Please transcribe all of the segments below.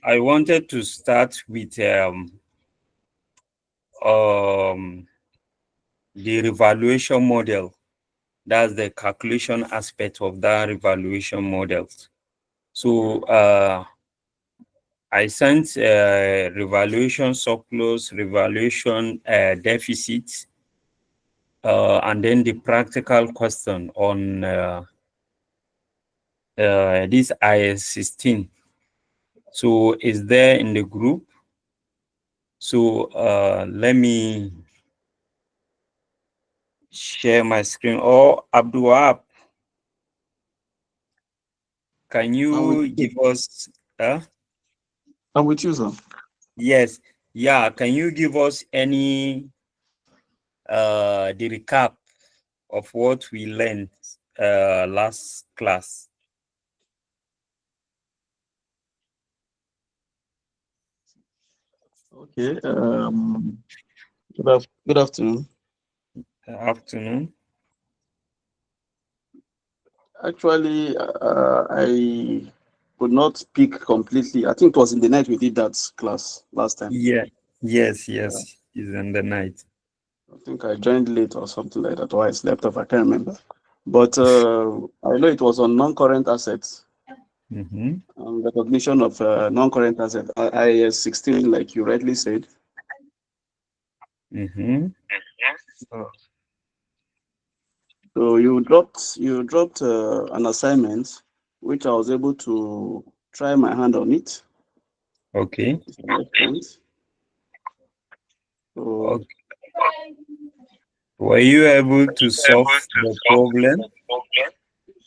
I wanted to start with the revaluation model. That's the calculation aspect of that revaluation model. So I sent revaluation surplus, revaluation deficit, and then the practical question on this IS16. So is there in the group. So let me share my screen. Or Abdul, can I'm with you you. give us? I'm with you, sir. Yes, yeah. Can you give us any the recap of what we learned last class? Okay. Good afternoon. Afternoon. Actually, I could not speak completely. I think it was in the night we did that class last time. Yeah. Yes. Yeah. Yes. Is in the night. I think I joined late or something like that, or I slept off. I can't remember. But I know it was on non-current assets Mm-hmm. and recognition of non-current assets, IAS 16, like you rightly said. Mm-hmm. So you dropped an assignment, which I was able to try my hand on it Okay. to some extent. So Okay. Were you able to solve the problem?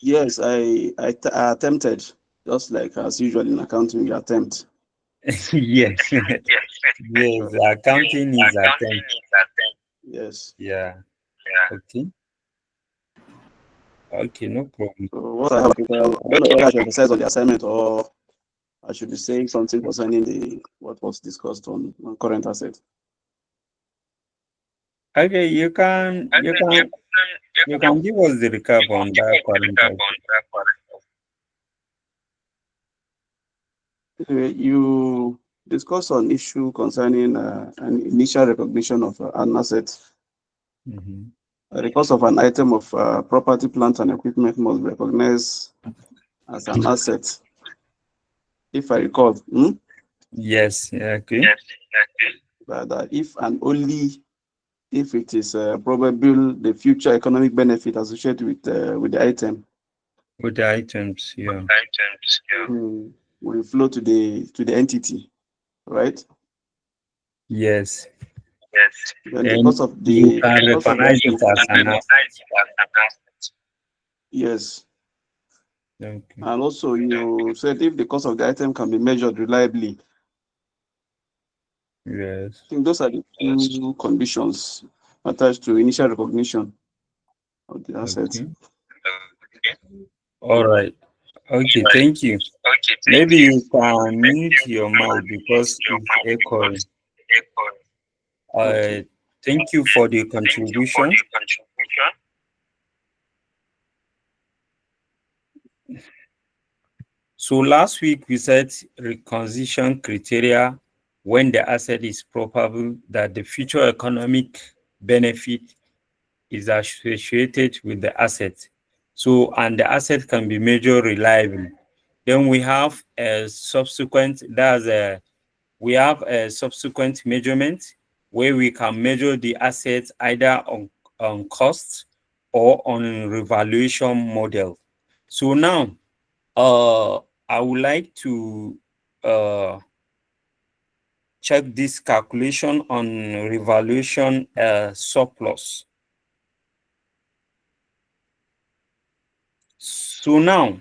yes, I attempted, just like as usual in accounting, you attempt. Yes. Yes. Accounting is attempt. Yes. Yeah. Okay. Okay. No problem. So what I have, I don't know whether I should emphasize on the assignment or I should be saying something concerning the what was discussed on current assets. Okay. You can give us the recap on that current asset. Anyway, you discussed on issue concerning an initial recognition of an asset. Mm-hmm. The cost of an item of property, plant, and equipment must be recognized as an asset, if I recall. Yes. Yeah, okay. But if and only if it is probable the future economic benefit associated with the item With the items. Yeah. will flow to the entity, right? Yes. Then Then you can the cost of the recognize item it can as be an measured. asset. Yes. Okay. And also you said if the cost of the item can be measured reliably. Yes. I think those are the two conditions attached to initial recognition of the asset. Okay. All right. Okay. Thank you. Maybe you can mute your mic because it's echoing. Okay. Uh, Thank you for the contribution. So last week we said reconciliation criteria when the asset is probable that the future economic benefit is associated with the asset. So, and the asset can be measured reliably. Then we have a subsequent, we have a subsequent measurement where we can measure the asset either on cost or on revaluation model. So now, uh, I would like to check this calculation on revaluation surplus. So now,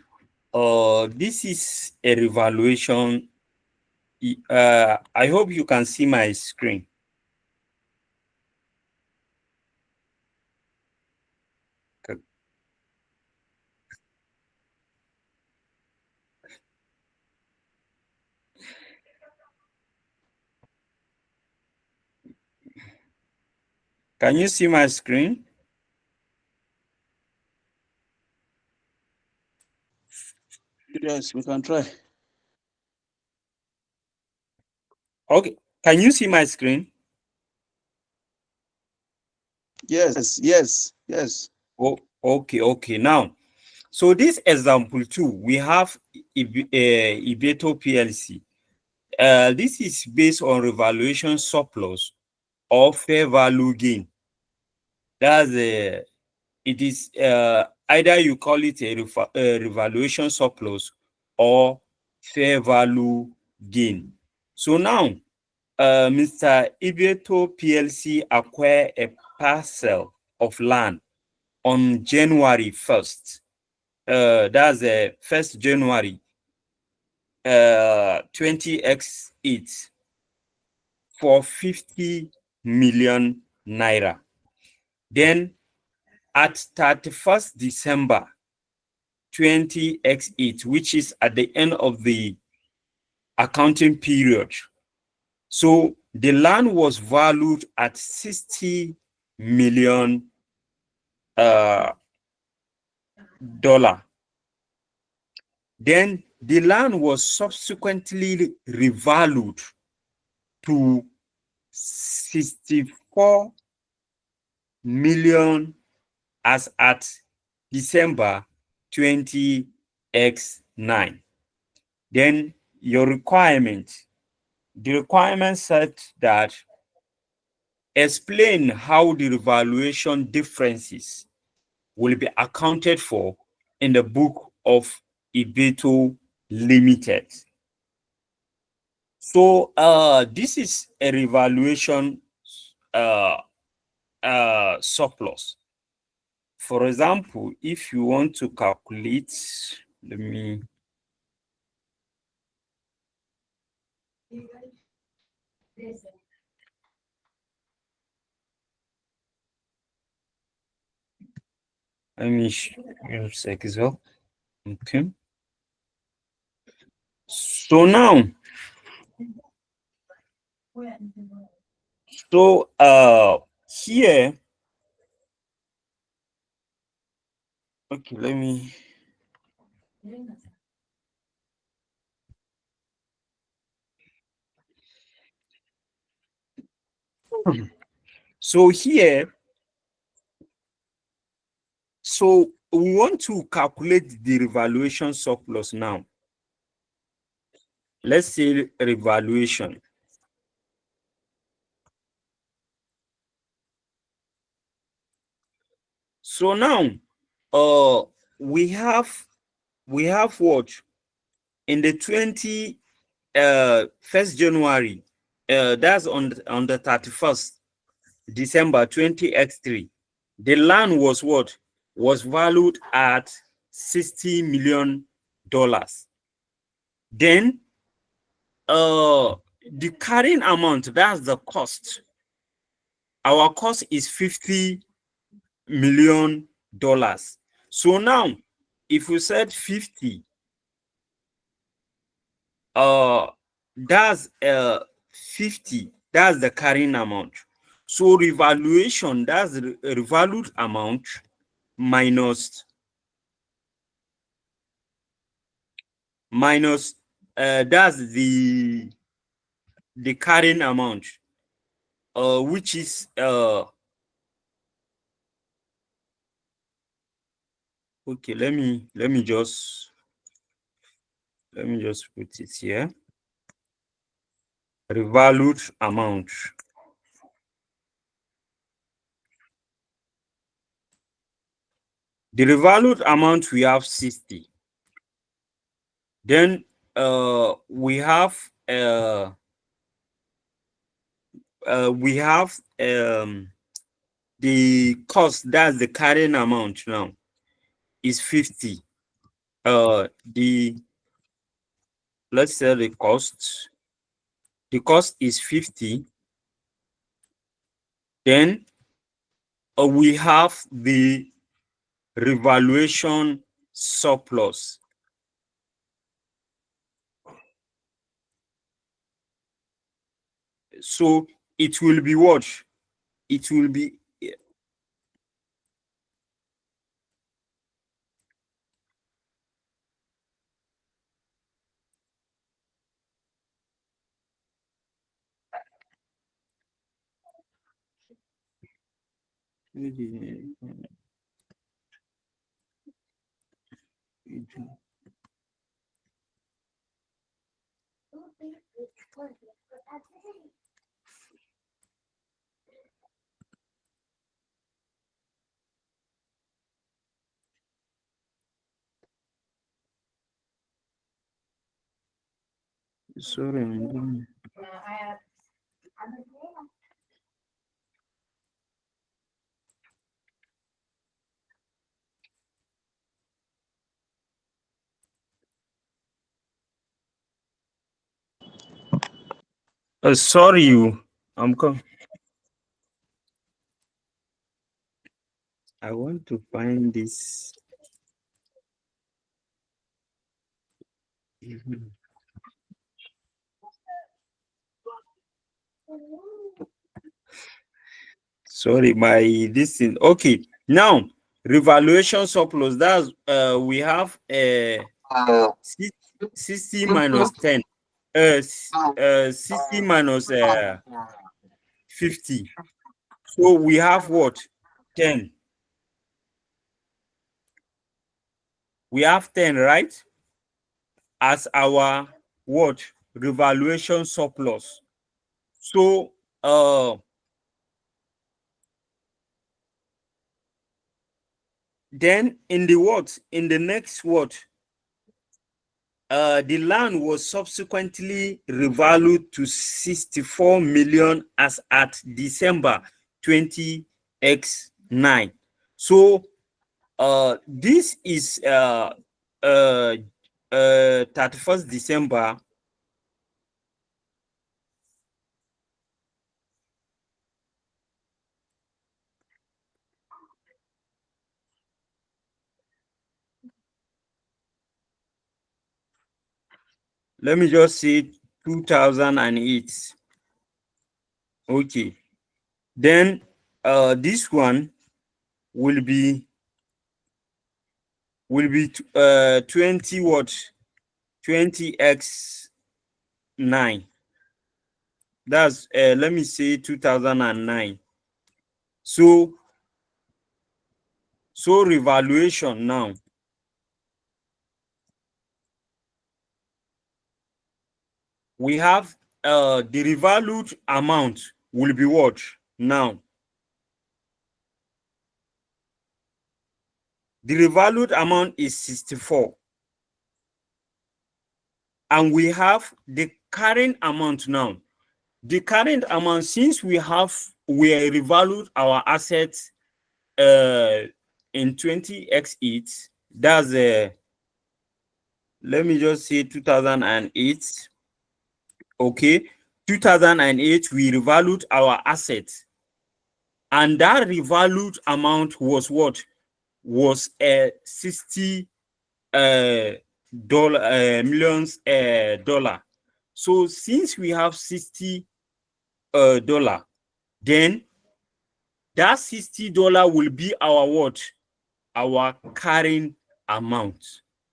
this is a revaluation. I hope you can see my screen. Can you see my screen? Yes, we can try. Okay, can you see my screen? Yes. Oh, okay. Now, so this example too, we have Ibeto PLC. This is based on revaluation surplus or fair value gain. That's it is either you call it a revaluation surplus or fair value gain. So now, Mr. Ibeto PLC acquired a parcel of land on January 1st. That's 1st January 20x8 for 50 million naira. Then at 31st December 20x8, which is at the end of the accounting period. So the land was valued at 60 million dollar. Then the land was subsequently revalued to 64 million as at December 20x9. Then your requirement, the requirement said that explain how the revaluation differences will be accounted for in the book of Ibeto Limited. So this is a revaluation uh, surplus. For example, if you want to calculate, let me show you a sec as well. Okay. So now, here, okay, let me. So here, so we want to calculate the revaluation surplus now. Let's say revaluation. So now, we have what in the 1st January, that's on the 31st December 20x3. The land was what was valued at 60 million dollars. Then the carrying amount, that's the cost. Our cost is 50 million dollars. So now, if we said 50, that's 50, that's the carrying amount. So revaluation, that's the revalued amount minus that's the carrying amount, which is okay, let me just put it here. Revalued amount. The revalued amount, we have 60. Then we have the cost, that's the carrying amount now, is 50. The let's say the cost is 50. Then we have the revaluation surplus. So it will be what? It will be Sorry, sorry, I'm coming. I want to find this. Sorry, my this thing. Okay, now revaluation surplus. That's we have 60 minus 10. 60 minus 50. So we have what? 10. We have 10, right? As our what? Revaluation surplus. So then in the what? In the next what? The land was subsequently revalued to 64 million as at December 20x9. So this is 31st December. Let me just say 2008. Okay. Then this one will be 20 what? 20x9. That's let me say 2009. So revaluation now. We have the revalued amount will be what now? The revalued amount is 64. And we have the current amount now. The current amount, since we revalued our assets in 20x8, that's let me just say 2008. Okay, 2008 we revalued our assets, and that revalued amount was what? Was 60 millions dollar. So since we have 60 dollar, then that $60 will be our what? Our carrying amount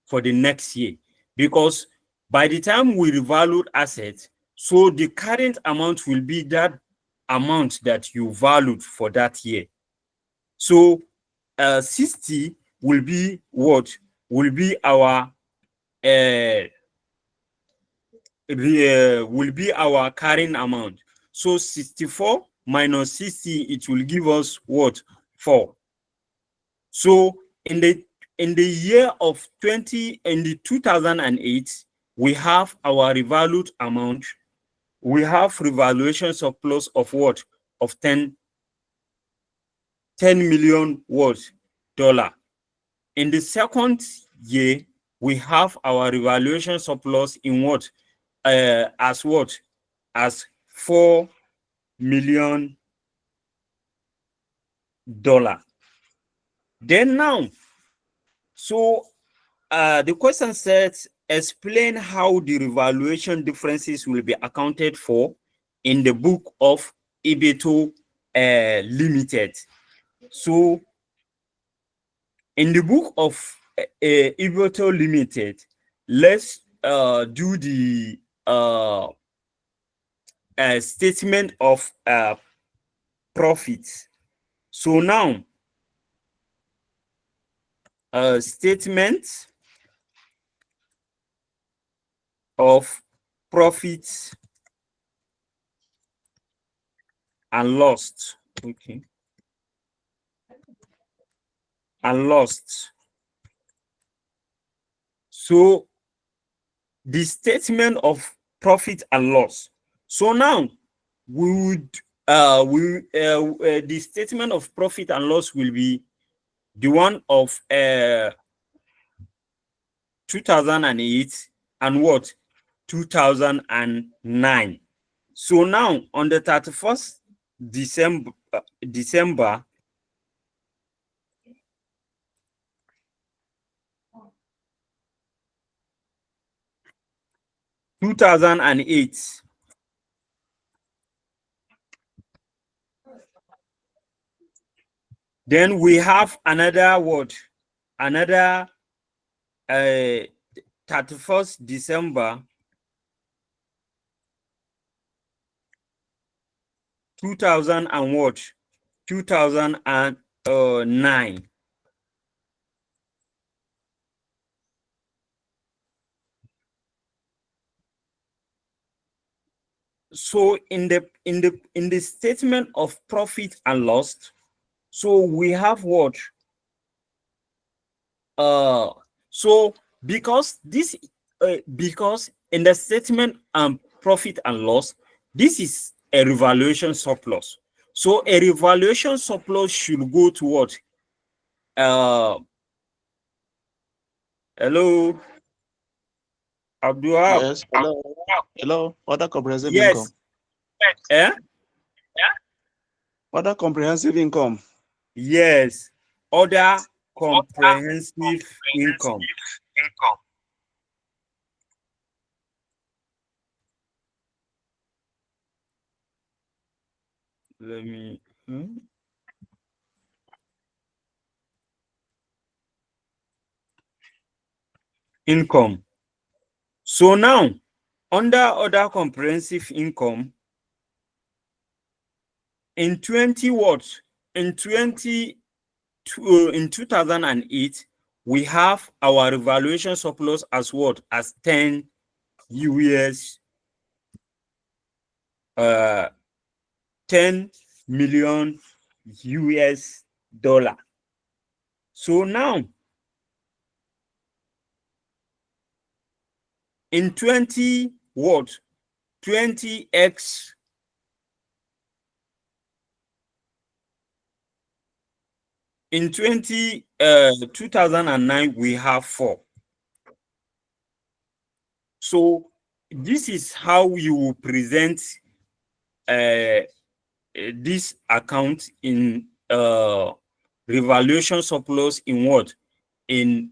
for the next year. Because by the time we revalued assets, so the current amount will be that amount that you valued for that year. So 60 will be what? Will be our will be our carrying amount. So 64 minus 60, it will give us what? 4. So in the year of 2008, we have our revalued amount. We have revaluation surplus of what? Of 10 million what? Dollar. In the second year, we have our revaluation surplus in what? As what? As $4 million. Then now, so the question says, explain how the revaluation differences will be accounted for in the book of Ibeto Limited. So in the book of Ibeto Limited, let's do the statement of profits. So now, statement of profit and loss. Okay. And loss. So the statement of profit and loss. So now we would the statement of profit and loss will be the one of 2008 and what 2009. So now on the 31st December 2008, then we have another word, another 31st December 2000 and what 2009. So in the statement of profit and loss, so we have what so because this because in the statement profit and loss, this is a revaluation surplus. So a revaluation surplus should go to what hello Abdul. Yes. Hello. Hello. Other comprehensive income. Yes. Eh? Other comprehensive income. Yes. Other comprehensive income. Let me income. So now under other comprehensive income in 20 what in 2008 we have our revaluation surplus as what as 10 US 10 million US dollar. So now in 20 what 20x in 2009 we have 4. So this is how you will present this account in revaluation surplus in what in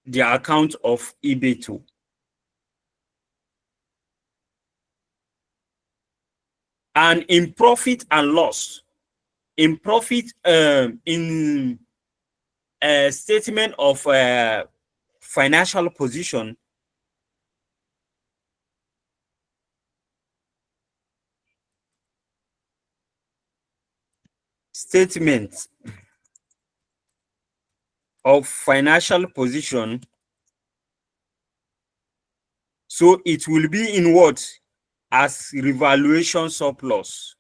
the account of eBay2. And in profit and loss, in profit in a statement of financial position, statement of financial position, so it will be in what as revaluation surplus.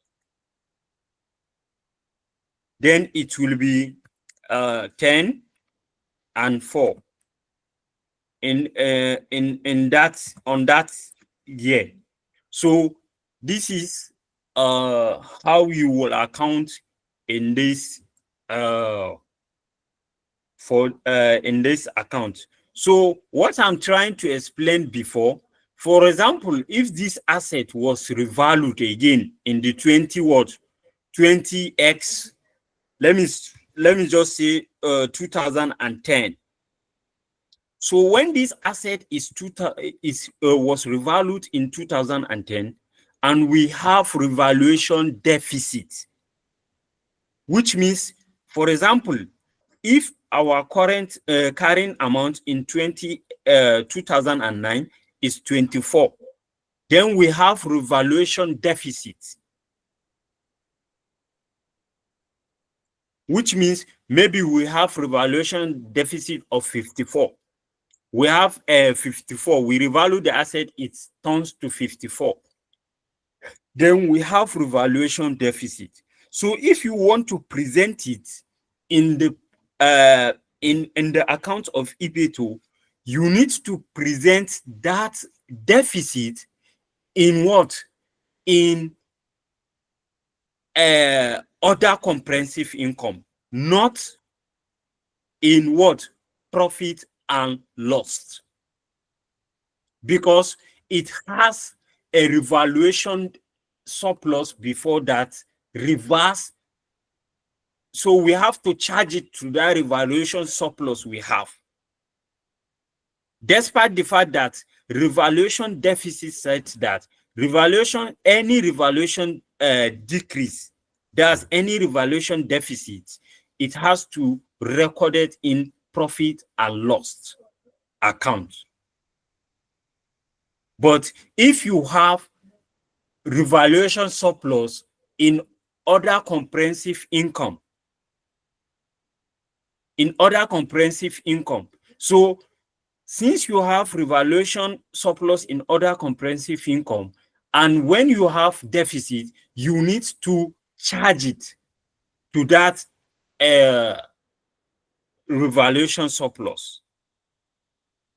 Then it will be 10 and 4 in that on that year. So this is how you will account in this in this account. So what I'm trying to explain before, for example, if this asset was revalued again in the 20x, let me just say 2010. So when this asset was revalued in 2010 and we have revaluation deficit, which means, for example, if our current carrying amount in 2009 is 24, then we have revaluation deficit. which means maybe we have revaluation deficit of 54. We have 54. We revalue the asset, it turns to 54. Then we have revaluation deficit. So if you want to present it in the in the account of EPA2, you need to present that deficit in what? In other comprehensive income, not in what? Profit and loss, because it has a revaluation surplus before that reverse. So we have to charge it to that revaluation surplus we have. Despite the fact that revaluation deficit said that any revaluation decrease, there's any revaluation deficit, it has to record it in profit and loss account. But if you have revaluation surplus in other comprehensive income, so since you have revaluation surplus in other comprehensive income, and when you have deficit, you need to charge it to that revaluation surplus.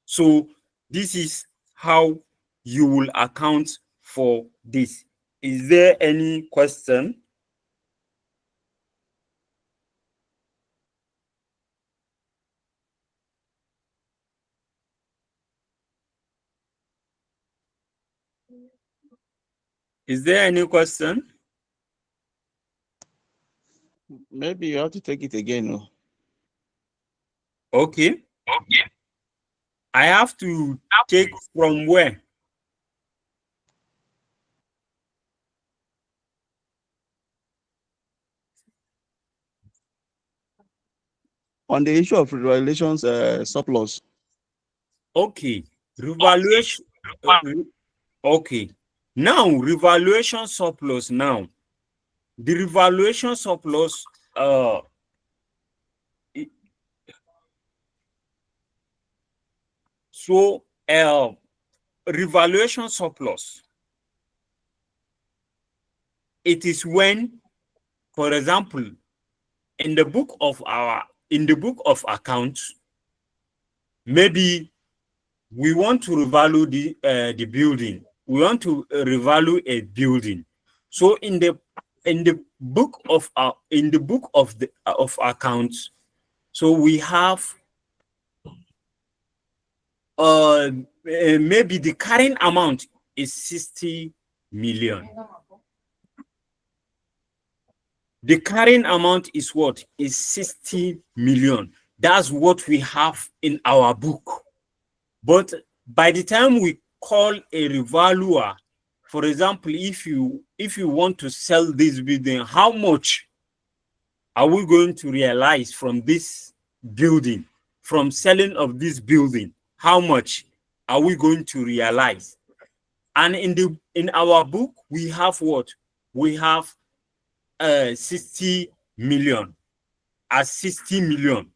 So this is how you will account for this. Is there any question? Is there any question? Maybe you have to take it again. No? Okay. I have to take from where? On the issue of revaluations surplus. Okay. Revaluation. Okay. Now, revaluation surplus now. The revaluation surplus revaluation surplus, it is when, for example, in the book of accounts, maybe we want to revalue the building. We want to revalue a building. So in the book of accounts, so we have maybe the carrying amount is 60 million. The carrying amount is what? Is 60 million. That's what we have in our book. But by the time we call a revaluer, for example, if you want to sell this building, how much are we going to realize from this building, from selling of this building? How much are we going to realize? And in our book, we have what? We have 60 million as 60 million.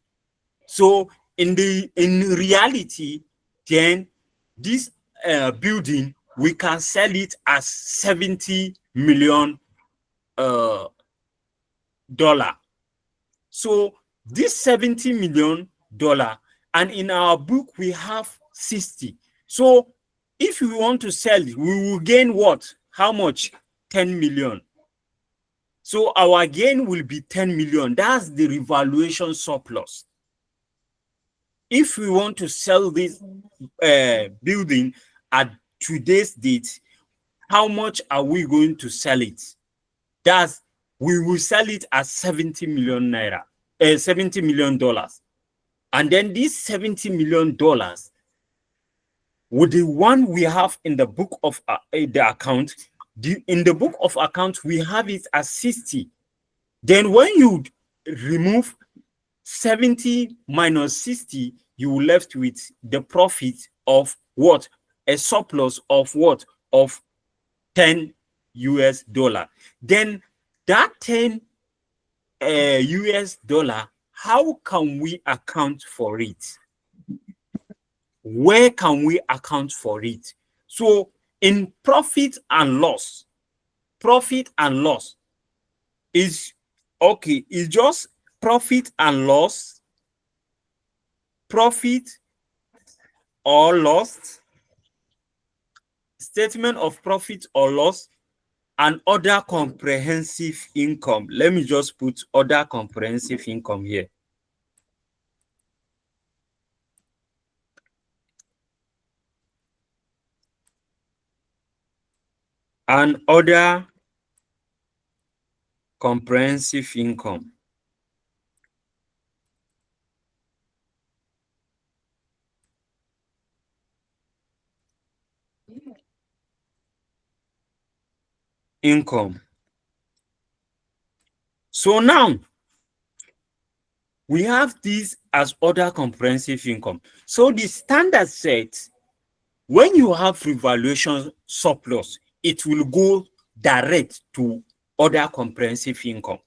So in reality, then this building, we can sell it as 70 million dollar. So this 70 million dollar, and in our book we have 60. So if we want to sell it, we will gain what? How much? 10 million. So our gain will be 10 million. That's the revaluation surplus. If we want to sell this building at today's date, how much are we going to sell it? That's, we will sell it at 70 million naira, $70 million. And then these $70 million, with the one we have in the book of the account, in the book of account, we have it as 60. Then when you remove 70 minus 60, you will left with the profit of what? A surplus of what? Of 10 US dollar. Then that 10 US dollar, how can we account for it? Where can we account for it? So in profit and loss is okay, it's just profit and loss, profit or loss, statement of profit or loss, and other comprehensive income. Let me just put other comprehensive income here. And other comprehensive income. So now we have this as other comprehensive income. So the standard says when you have revaluation surplus, it will go direct to other comprehensive income.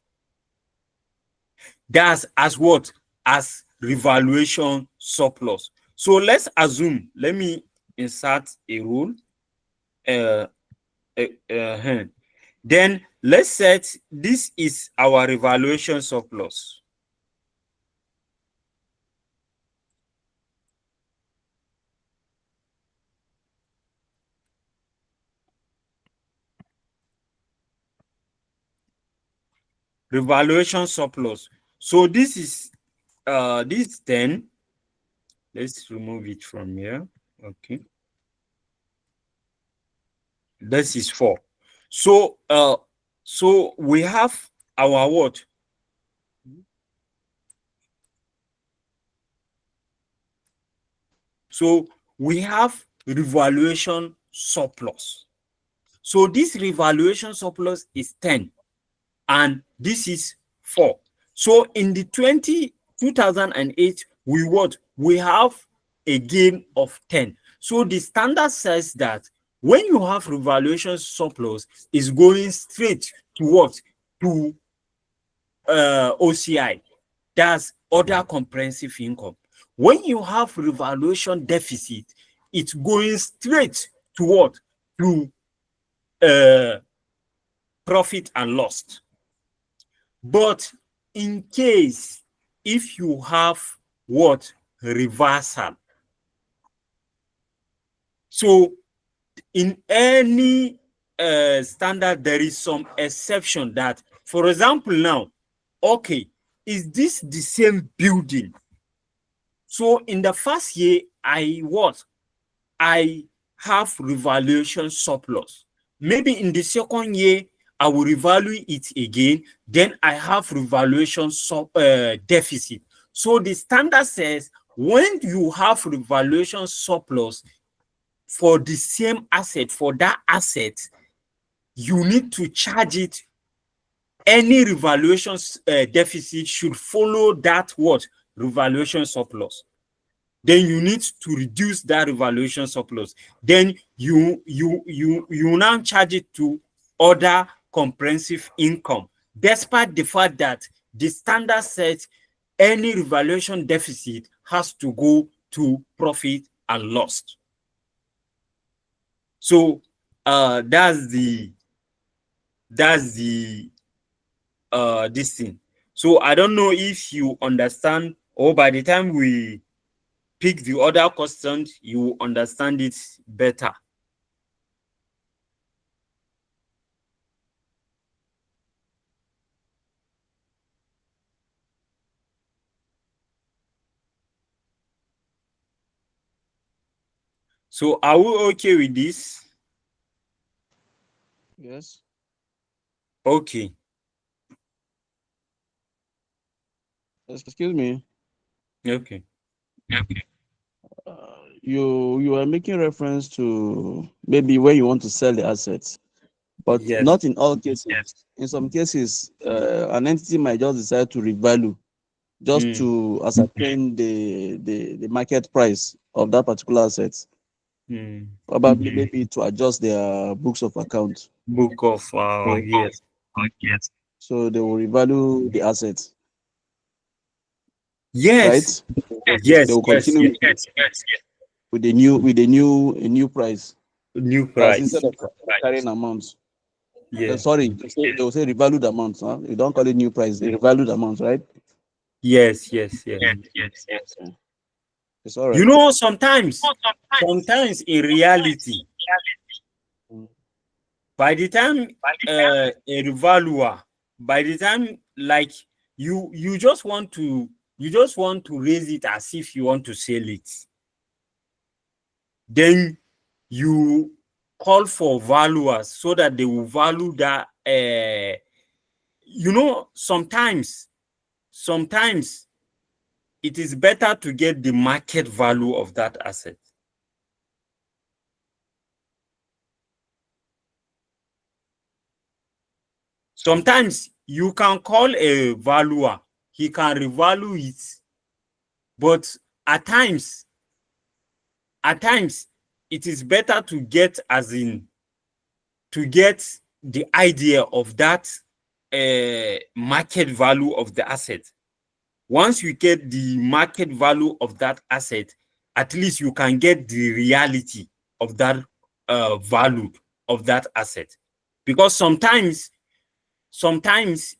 That's as what? As revaluation surplus. So let's assume, let me insert a rule. Then let's set this is our revaluation surplus. Revaluation surplus. So this is 10. Let's remove it from here. Okay. This is 4. So so we have our what? So we have revaluation surplus. So this revaluation surplus is 10 and this is 4. So in the 2008, we what? We have a gain of 10. So the standard says that when you have revaluation surplus, is going straight to what? To OCI. That's other comprehensive income. When you have revaluation deficit, it's going straight to what? To profit and loss. But in case if you have what? Reversal. So in any standard, there is some exception that, for example, now, okay, is this the same building? So in the first year, I have revaluation surplus. Maybe in the second year, I will revalue it again. Then I have revaluation deficit. So the standard says when you have revaluation surplus for the same asset, for that asset, you need to charge it. Any revaluation deficit should follow that what? Revaluation surplus. Then you need to reduce that revaluation surplus. Then you now charge it to other comprehensive income, despite the fact that the standard says any revaluation deficit has to go to profit and loss. So that's the this thing. So I don't know if you understand, or by the time we pick the other questions, you understand it better. So are we okay with this? Yes. Okay. Excuse me. Okay. You are making reference to maybe where you want to sell the assets, but Yes. not in all cases. Yes. In some cases, an entity might just decide to revalue just to ascertain the market price of that particular asset. Probably maybe to adjust their books of account. Book of yes. So they will revalue the assets. Yes, Right? They yes, will yes, continue yes. with a new price. New That's price. instead of carrying amounts. Yeah. Sorry, they will say revalued amounts. Huh? You don't call it new price, the revalued amounts, right? Yes, yes, yes. Okay. It's all You right. know, sometimes in reality, Mm. by the time a revaluer, by the time like you just want to raise it as if you want to sell it, then you call for valuers so that they will value that. You know, sometimes it is better to get the market value of that asset. Sometimes you can call a valuer, he can revalue it, but at times, at times, it is better to get to get the idea of that market value of the asset. Once you get the market value of that asset, at least you can get the reality of that value of that asset. Because sometimes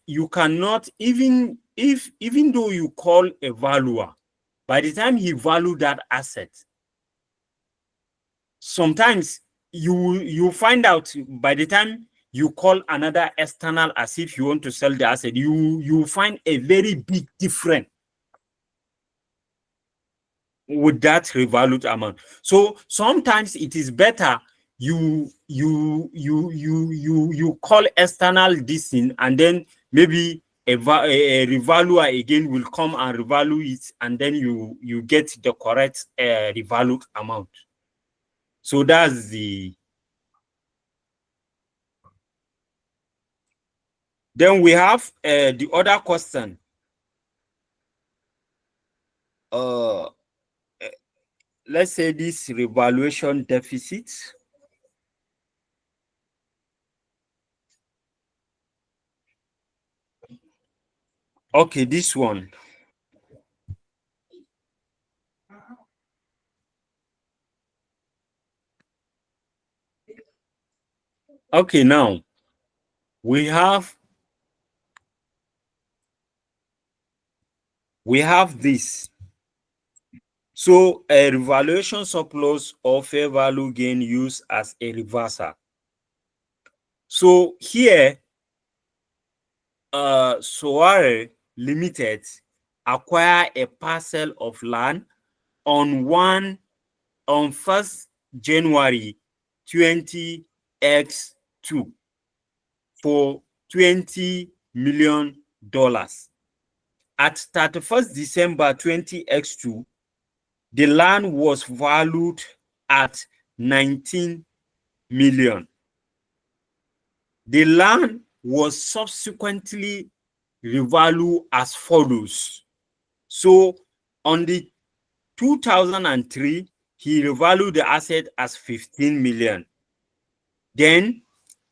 you cannot, even though you call a valuer, by the time he value that asset, sometimes you find out by the time you call another external as if you want to sell the asset, you find a very big difference with that revalued amount. So sometimes it is better you call external this thing, and then maybe a revaluer again will come and revalue it, and then you get the correct revalued amount. So that's the. Then we have the other question. Uh, let's say this revaluation deficit. Okay, this one. Okay, now we have this. So a revaluation surplus or fair value gain used as a reversal. So here, Soare Limited acquire a parcel of land on 1st January 20x2 for $20 million. At 31st December 20x2, the land was valued at 19 million. The land was subsequently revalued as follows. So on the 2003, he revalued the asset as 15 million. Then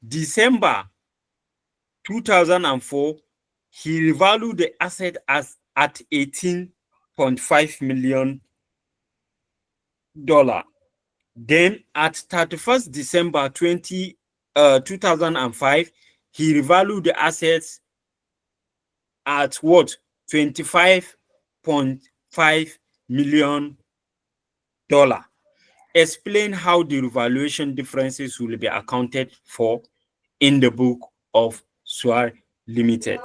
December 2004, he revalued the asset as at $18.5 million. Then at 31st December 2005, he revalued the assets at what? $25.5 million. Explain how the revaluation differences will be accounted for in the book of Swar Limited.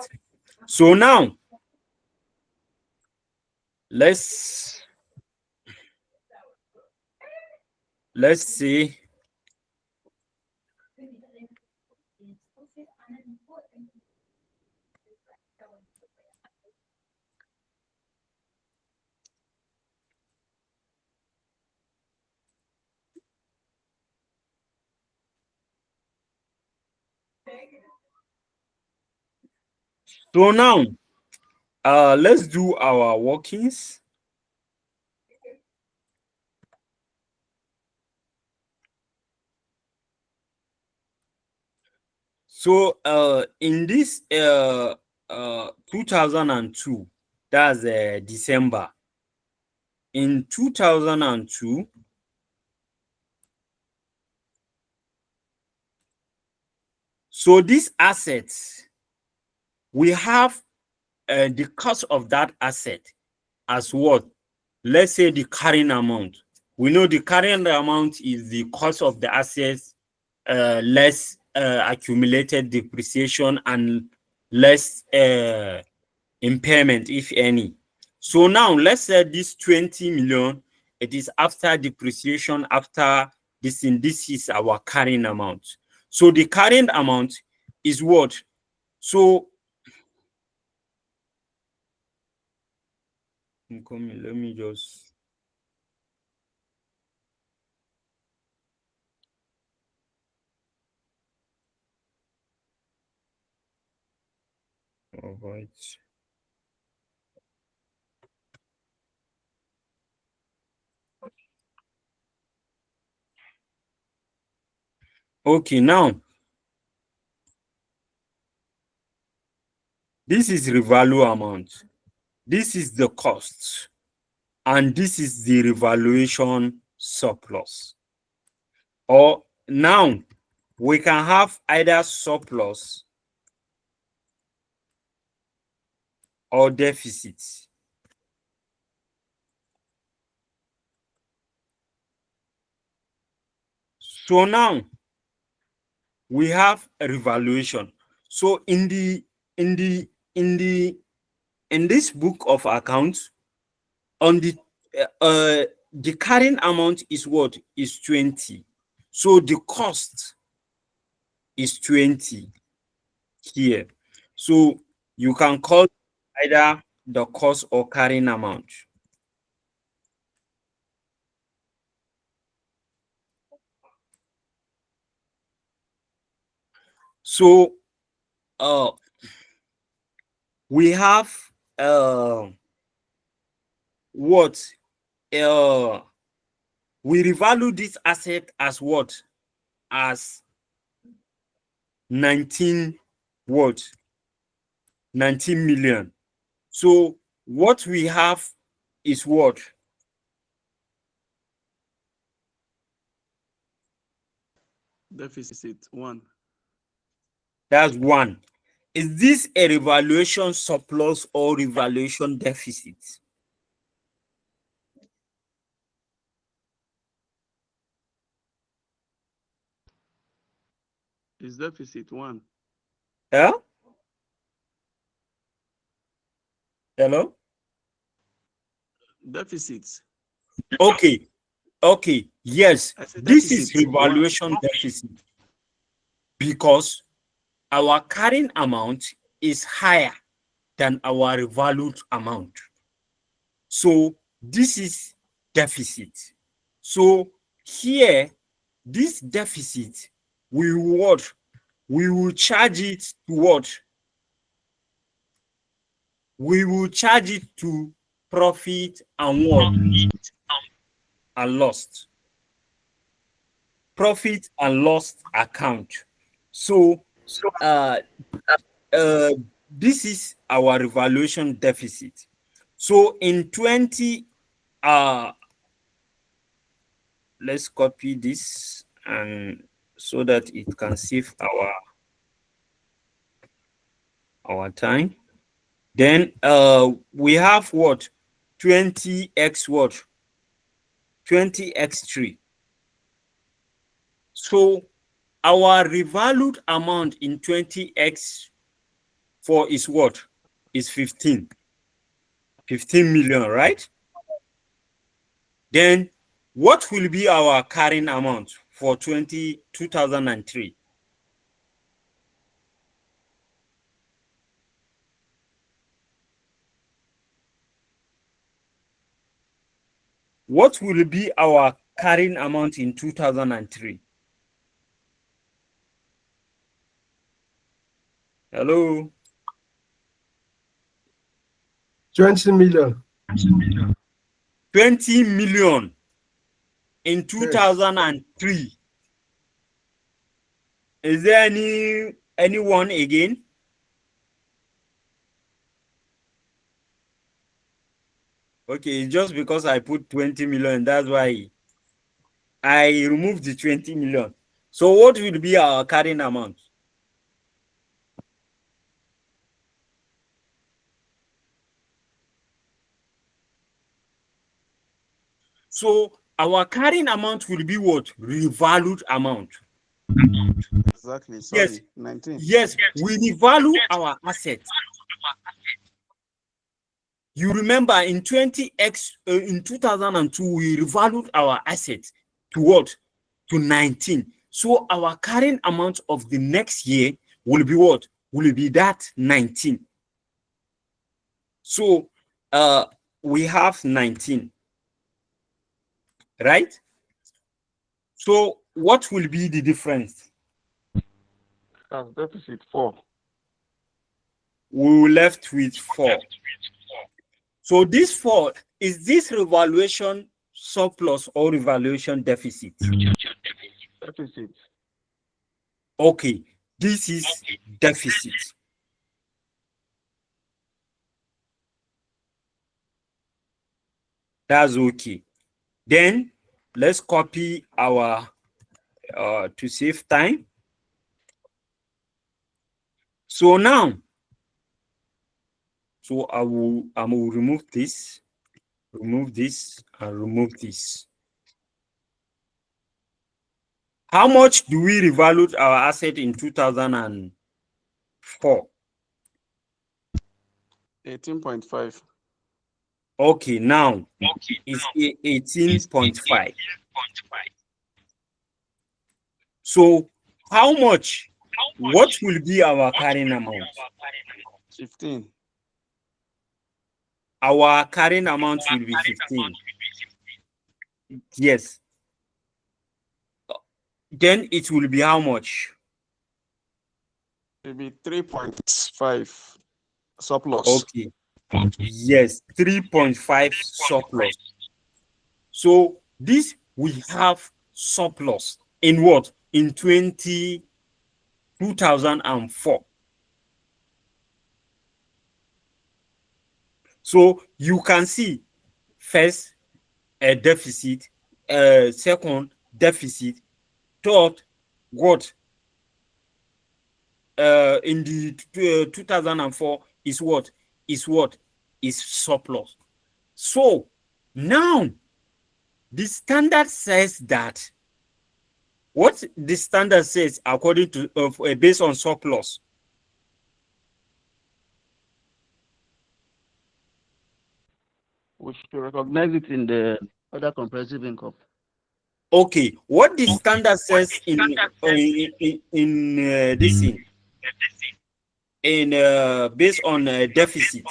So now let's see. So now let's do our workings. So in this 2002, that's December. In 2002, so these assets, we have the cost of that asset as what? Let's say the carrying amount. We know the carrying amount is the cost of the assets less accumulated depreciation and less impairment, if any. So now let's say this 20 million, it is after depreciation, after this, in this is our carrying amount. So the carrying amount is what? So let me just avoid. Okay, now this is revalue amount. This is the cost. And this is the revaluation surplus. Or now we can have either surplus or deficit. So now we have a revaluation. So in this book of accounts, on the carrying amount is what? Is 20. So the cost is 20 here. So you can call either the cost or carrying amount. So we have what? We revalue this asset as what? As 19 what? 19 million. So what we have is what? Deficit 1. That's 1. Is this a revaluation surplus or revaluation deficit? Is deficit 1. Yeah? Hello? Deficit. Okay. Okay. Yes. I said This is deficit 1. revaluation deficit because our carrying amount is higher than our revalued amount. So this is deficit. So here, this deficit, we what? We will charge it to what? We will charge it to profit and what? And loss. Profit and loss account. So this is our revaluation deficit. So in 20, let's copy this and so that it can save our time. Then we have what? 20x what? 20x3. So our revalued amount in 20x4 is what? Is 15. 15 million, right? Then what will be our carrying amount for 2003? What will be our carrying amount in 2003? Hello? 20 million. 20 million in 2003. Is there any Anyone again? Okay, just because I put 20 million, that's why I removed the 20 million. So what will be our carrying amount? So our carrying amount will be what? Revalued amount. Exactly. Yes, Sorry, 19. yes, we revalue our assets. You remember in 2002, we revalued our assets to what? To 19. So our carrying amount of the next year will be what? Will be that 19. So we have 19, right? So what will be the difference? That's deficit 4. We were left with 4. So this 4, is this revaluation surplus or revaluation deficit? Deficit. Okay, this is deficit. That's okay. Then let's copy our to save time. So now, so I will remove this, and remove this. How much do we revalue our asset in 2004? 18.5. Okay, now it's 18.5. So how much? What will be our carrying amount? 15. Our carrying amount will be 15. Yes. Then it will be how much? Maybe 3.5 surplus. Okay. Yes, 3.5 surplus. So this we have surplus in what? In 2004. So you can see first a deficit, second deficit, third what? In the 2004 is what? Is what? Is surplus. So now the standard says that what the standard says according to based on surplus. We should recognize it in the other comprehensive income. Okay, what the standard says in this thing in based on deficit.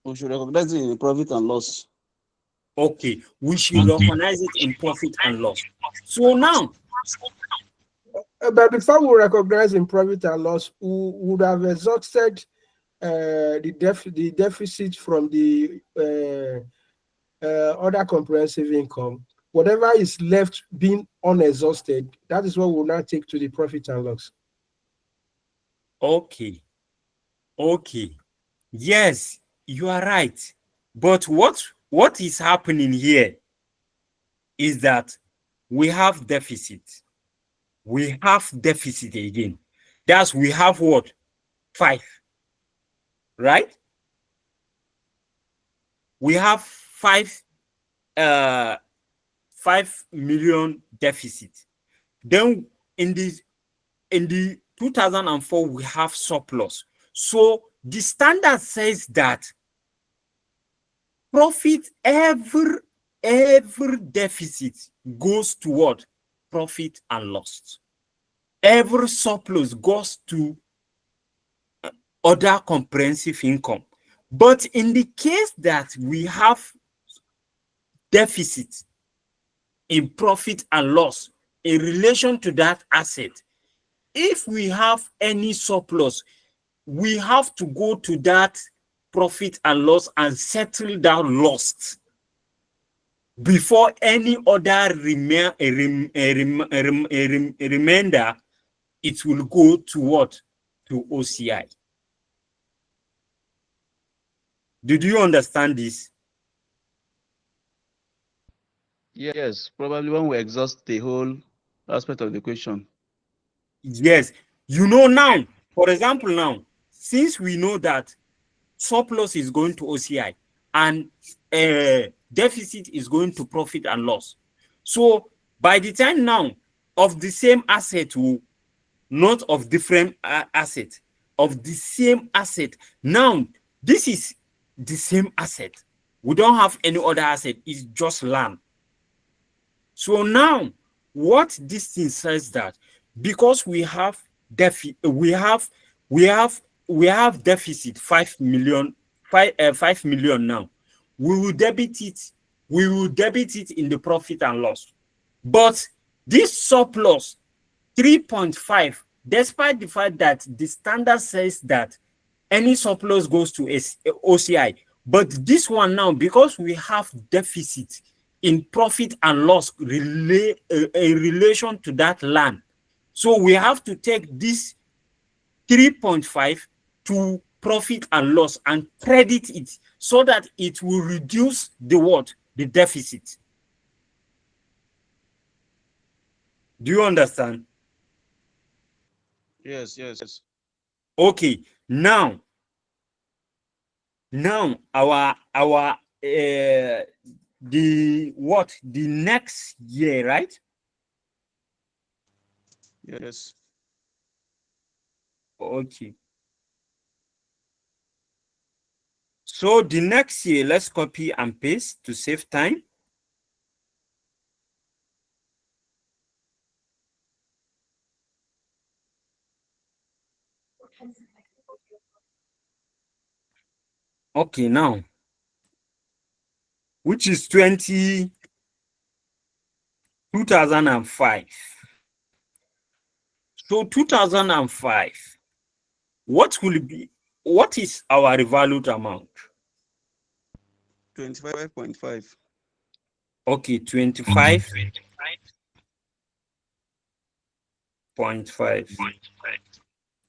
We should recognize it in profit and loss. Okay, we should recognize it in profit and loss. So now, But before we recognize in profit and loss, we would have exhausted the deficit from the other comprehensive income. Whatever is left being unexhausted, that is what we'll now take to the profit and loss. okay, yes, you are right. But what is happening here is that we have deficit. We have deficit again. That's we have what? 5, right? We have 5 million deficit. Then in the 2004 we have surplus. So the standard says that profit every deficit goes to what? Profit and loss. Every surplus goes to other comprehensive income. But in the case that we have deficit in profit and loss in relation to that asset, if we have any surplus, we have to go to that profit and loss and settle that loss before any other remainder it will go to what? To OCI. Did you understand this? Yes, probably when we exhaust the whole aspect of the question. Yes. You know now, for example, now, since we know that surplus is going to OCI and deficit is going to profit and loss. So by the time now of the same asset, not of different asset, of the same asset. Now, this is the same asset. We don't have any other asset. It's just land. So now, what this thing says that because we have deficit, we have deficit 5 million, 5 million now. We will debit it. We will debit it in the profit and loss. But this surplus 3.5, despite the fact that the standard says that any surplus goes to OCI, but this one now, because we have deficit in profit and loss in relation to that land, so we have to take this 3.5 to profit and loss and credit it so that it will reduce the what? The deficit. Do you understand? Yes, yes. Okay, now our the next year, right? Yes. Okay. So the next year, let's copy and paste to save time. Okay, now, which is 2005. So 2005, what is our revalued amount? 25.5. Okay, 25.5.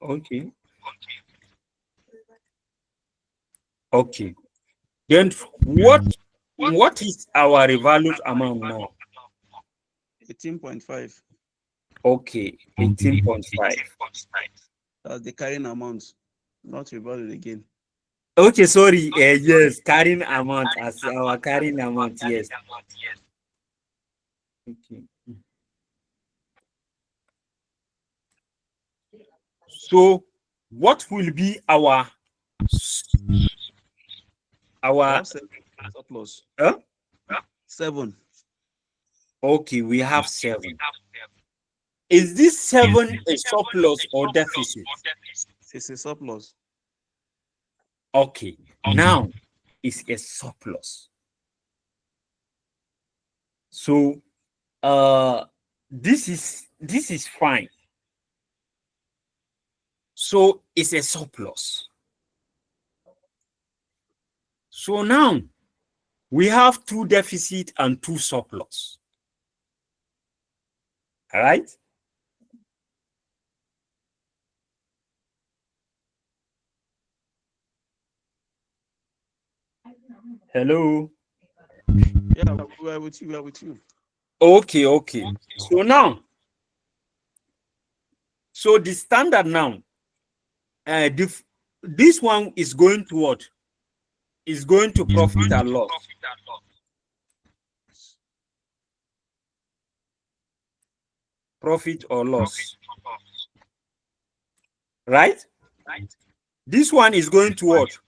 Okay. Okay. Then what is our revalued amount now? 18.5. Okay, 18.5. That's the carrying amount, not revalued again. Okay, sorry. Yes, carrying amount as our carrying amount. Yes. Okay. So, what will be our surplus? huh? 7. Okay, we have 7. Is this 7 a surplus or deficit? It's a surplus. Okay, now it's a surplus. So, this is fine. So it's a surplus. So now we have 2 deficit and 2 surplus. All right. Hello. Yeah, we are with you. We are with you. Okay. So now, so the standard now, this one is going to what? Is going to profit and loss. Profit or loss. Right? This one is going to what?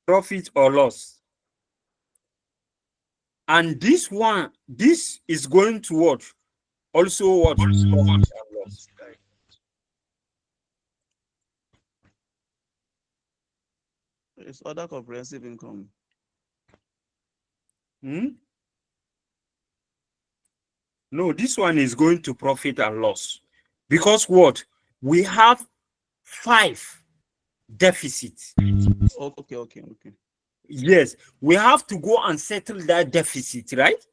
Profit or loss. And this one, this is going to what? Also what? Profit and loss. It's other comprehensive income. No, this one is going to profit and loss. Because what? We have 5 deficits. Okay. Yes, we have to go and settle that deficit, right?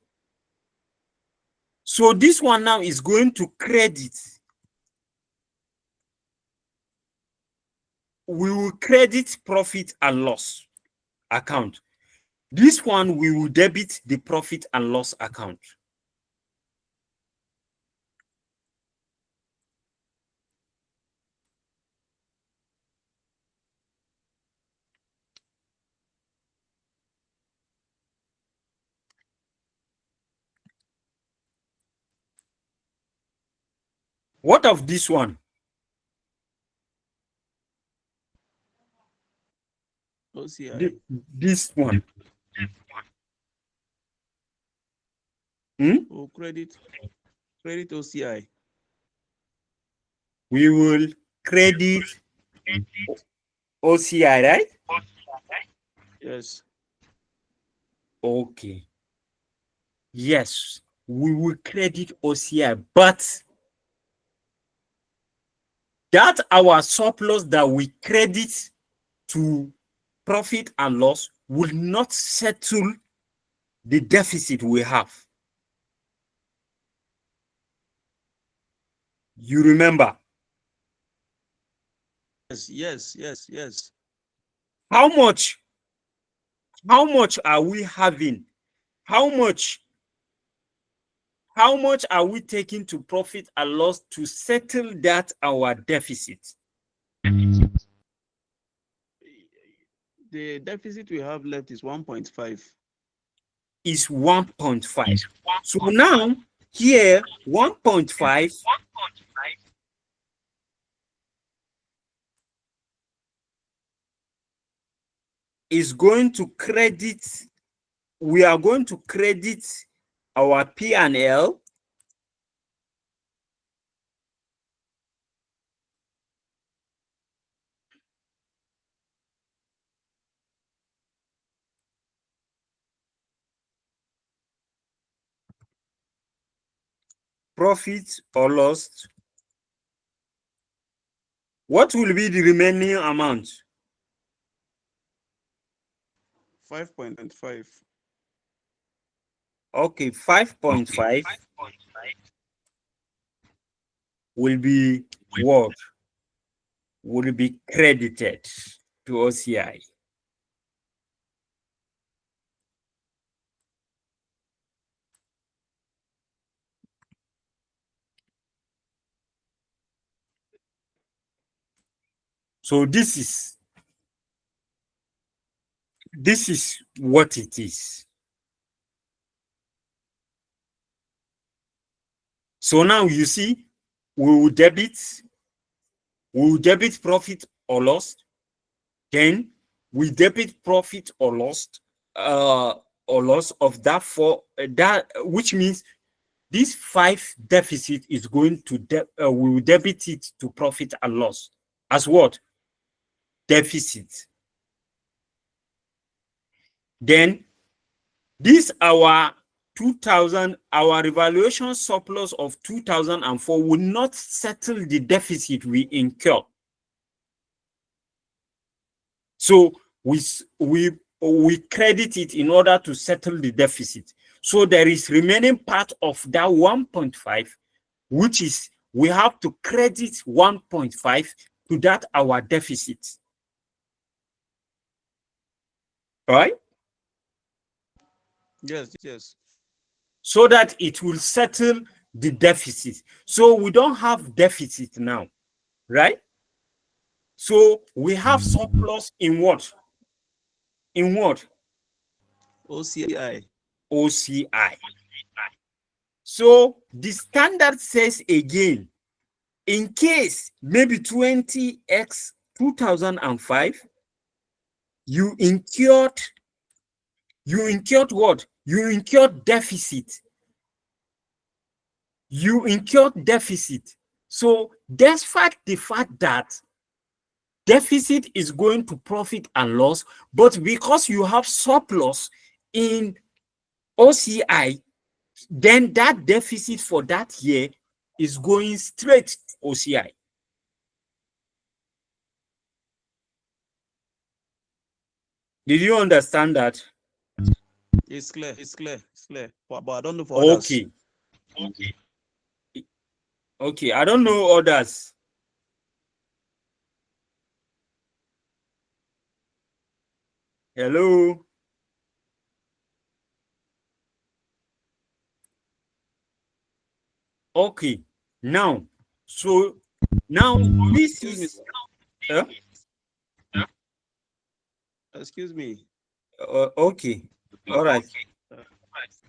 So this one now is going to credit. We will credit profit and loss account. This one we will debit the profit and loss account. What of this one? OCI. This one. Oh, credit OCI. We will credit OCI, right? Yes. Okay. Yes, we will credit OCI, but that our surplus that we credit to profit and loss will not settle the deficit we have. You remember? Yes. How much are we having? How much are we taking to profit and loss to settle that our deficit? The deficit we have left is 1.5. Is 1.5. So now here 1.5 is going to credit. We are going to credit our P&L profit or loss. What will be the remaining amount? 5.5. Okay, 5.5 will be what? Will be credited to OCI. So this is what it is. So now you see, we will debit profit or loss. Then we debit profit or loss of that which means this 5 deficit is going to we will debit it to profit and loss as what? Deficit. Then this our 2000, our revaluation surplus of 2004 will not settle the deficit we incur. So we credit it in order to settle the deficit. So there is remaining part of that 1.5, which is we have to credit 1.5 to that our deficit. Right? Yes. So that it will settle the deficit. So we don't have deficit now, right? So we have surplus in what? In what? OCI. OCI. So the standard says again, in case maybe 20x 2005, you incurred what? You incurred deficit. So despite the fact that deficit is going to profit and loss, but because you have surplus in OCI, then that deficit for that year is going straight to OCI. Did you understand that? It's clear. But I don't know for Okay. others. Okay, I don't know others. Hello. Okay, now, so now this Excuse me, is sir. Excuse me. okay. All right. Uh,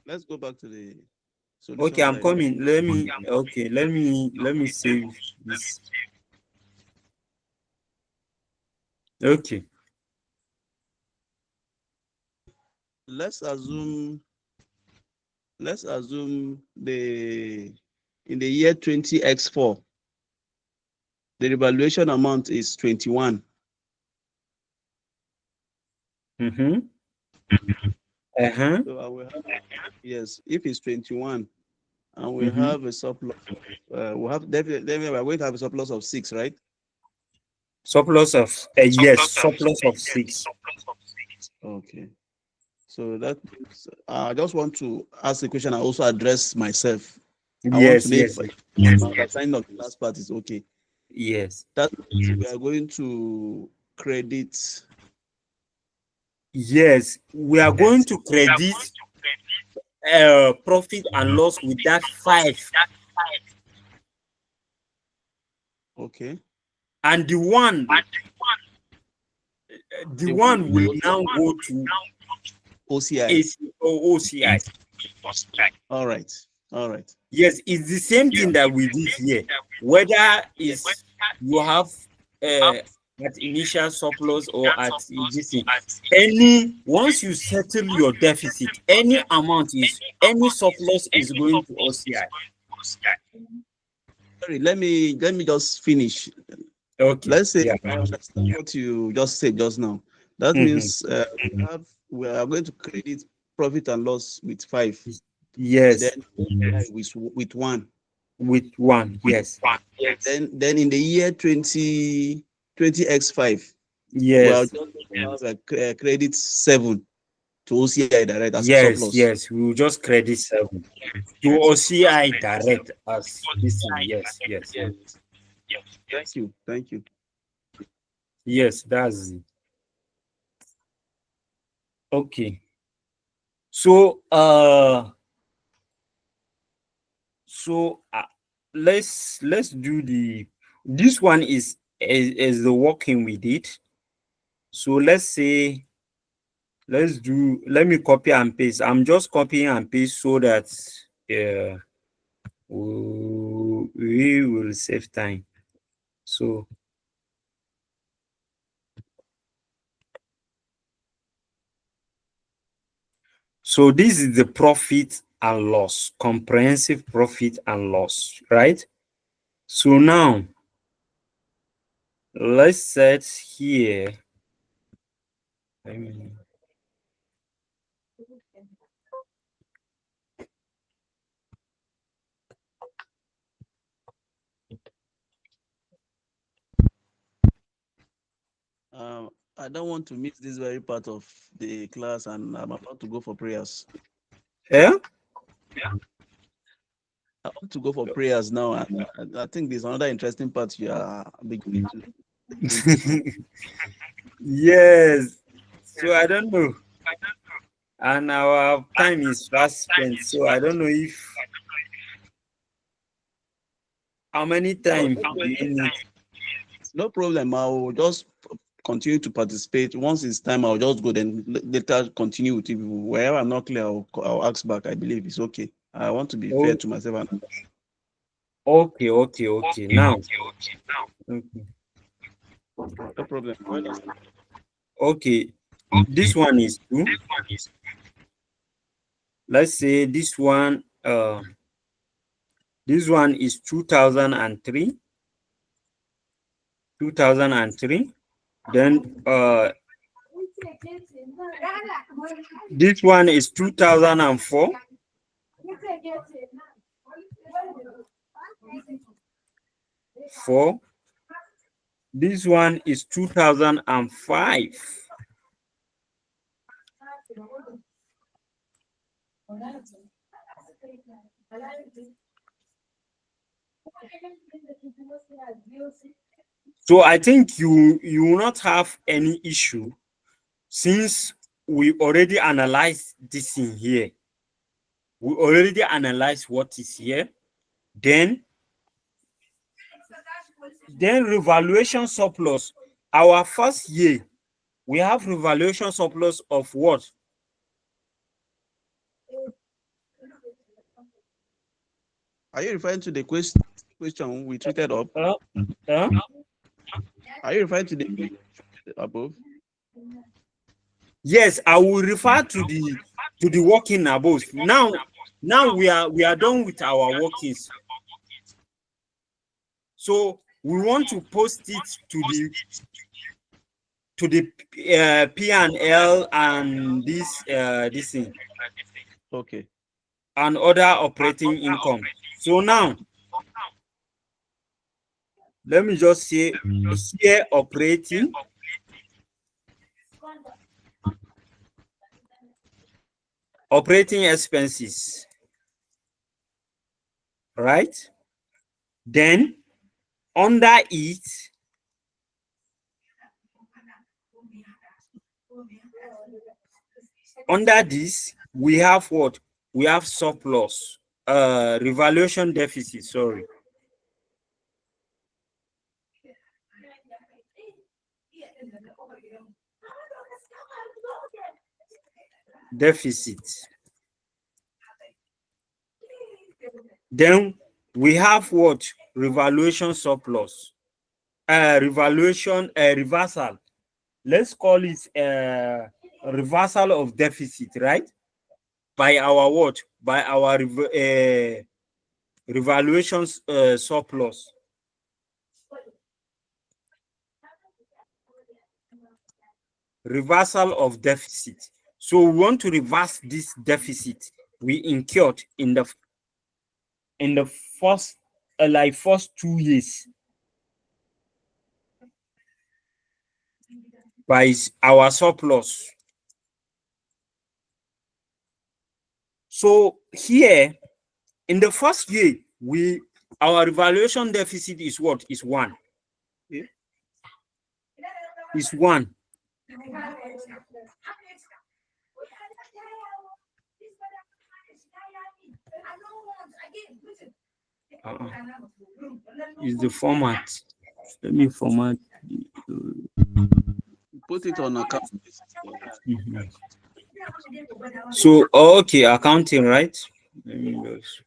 let's go back to the Okay, solution I'm side. coming. Let me save this. Okay. Let's assume the in the year 20x4, the revaluation amount is 21. Mm-hmm. Uh-huh. So I will have, yes, if it's 21 and we Mm-hmm. have a surplus, we have definitely we're going to have a surplus of 6, right? Surplus of yes, surplus of 6. Okay. So that means, I just want to ask the question. I also address myself. I want to Yes, know if yes, my understanding of the last part is okay. yes. That means we are going to credit. Yes, we are going to credit profit and loss with that 5, Okay. and the The one will now go to OCI. OCI. All right. All right. Yes, it's the same thing that we did here. Whether is you have at initial surplus or at this thing, once you settle your deficit, any surplus is going to OCI. Sorry, let me just finish. Okay. Let's say Yeah. I understand what you just said just now. That Mm-hmm. means we are going to credit profit and loss with 5, Yes, then with 1. with 1. Yes. Then in the year 20x5, we are Yes. just going to have a credit 7 to OCI direct as a Yes. surplus. Yes. We will just credit 7 to OCI direct as this thing. Yes. Yes. Thank you. Thank you. Yes. That's it. Okay. So let's do this one is the working we did. So let me copy and paste. I'm just copying and paste so that we will save time. So this is the profit and loss, comprehensive profit and loss, right? So now let's set here. I don't want to miss this very part of the class, and I'm about to go for prayers. Yeah. I want to go for prayers now. And I think there's another interesting part you are beginning to into. Yes. So I don't know. And our time is fast spent. So I don't know if how many Oh, time do you need? no problem. I will just continue to participate. Once it's time, I'll just go. Then later continue with you. Wherever I'm not clear, I'll ask back. I believe it's okay. I want to be fair Oh, to myself. okay. Now, okay. No problem. Okay. This one is 2. Let's say this one is 2003. 2003. Then this one is 2004. 4. This one is 2005. So I think you will not have any issue since we already analyzed this in here. We already analyzed what is here. Then revaluation surplus. Our first year, we have revaluation surplus of what? Are you referring to the question we treated up? Are you referring to the above? Yes, I will refer to the working above. Now we are done with our workings. So we want to post it to the P&L and this thing. Okay. And other operating income. So now, let me just say here operating. Operating expenses, right? Then under it, under this, we have what? We have surplus, revaluation deficit, sorry. Deficit. Then we have what? Revaluation surplus. Reversal. Let's call it reversal of deficit, right? By our what? By our revaluation surplus. Reversal of deficit. So we want to reverse this deficit we incurred in the first first 2 years by our surplus. So here in the first year, our revaluation deficit is what? Is 1. Okay. Is 1. Is the format. Let me format. Put it on account. So okay, accounting, right? Let me just.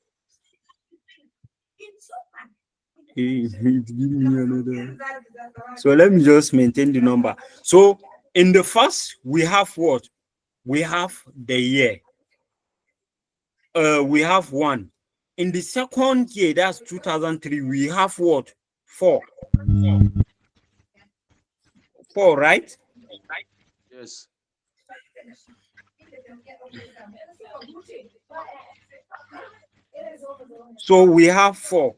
Give me another. So let me just maintain the number. So in the first, we have what? We have the year. We have 1. In the second year, that's 2003, we have what? 4. 4, right? Yes. So we have 4.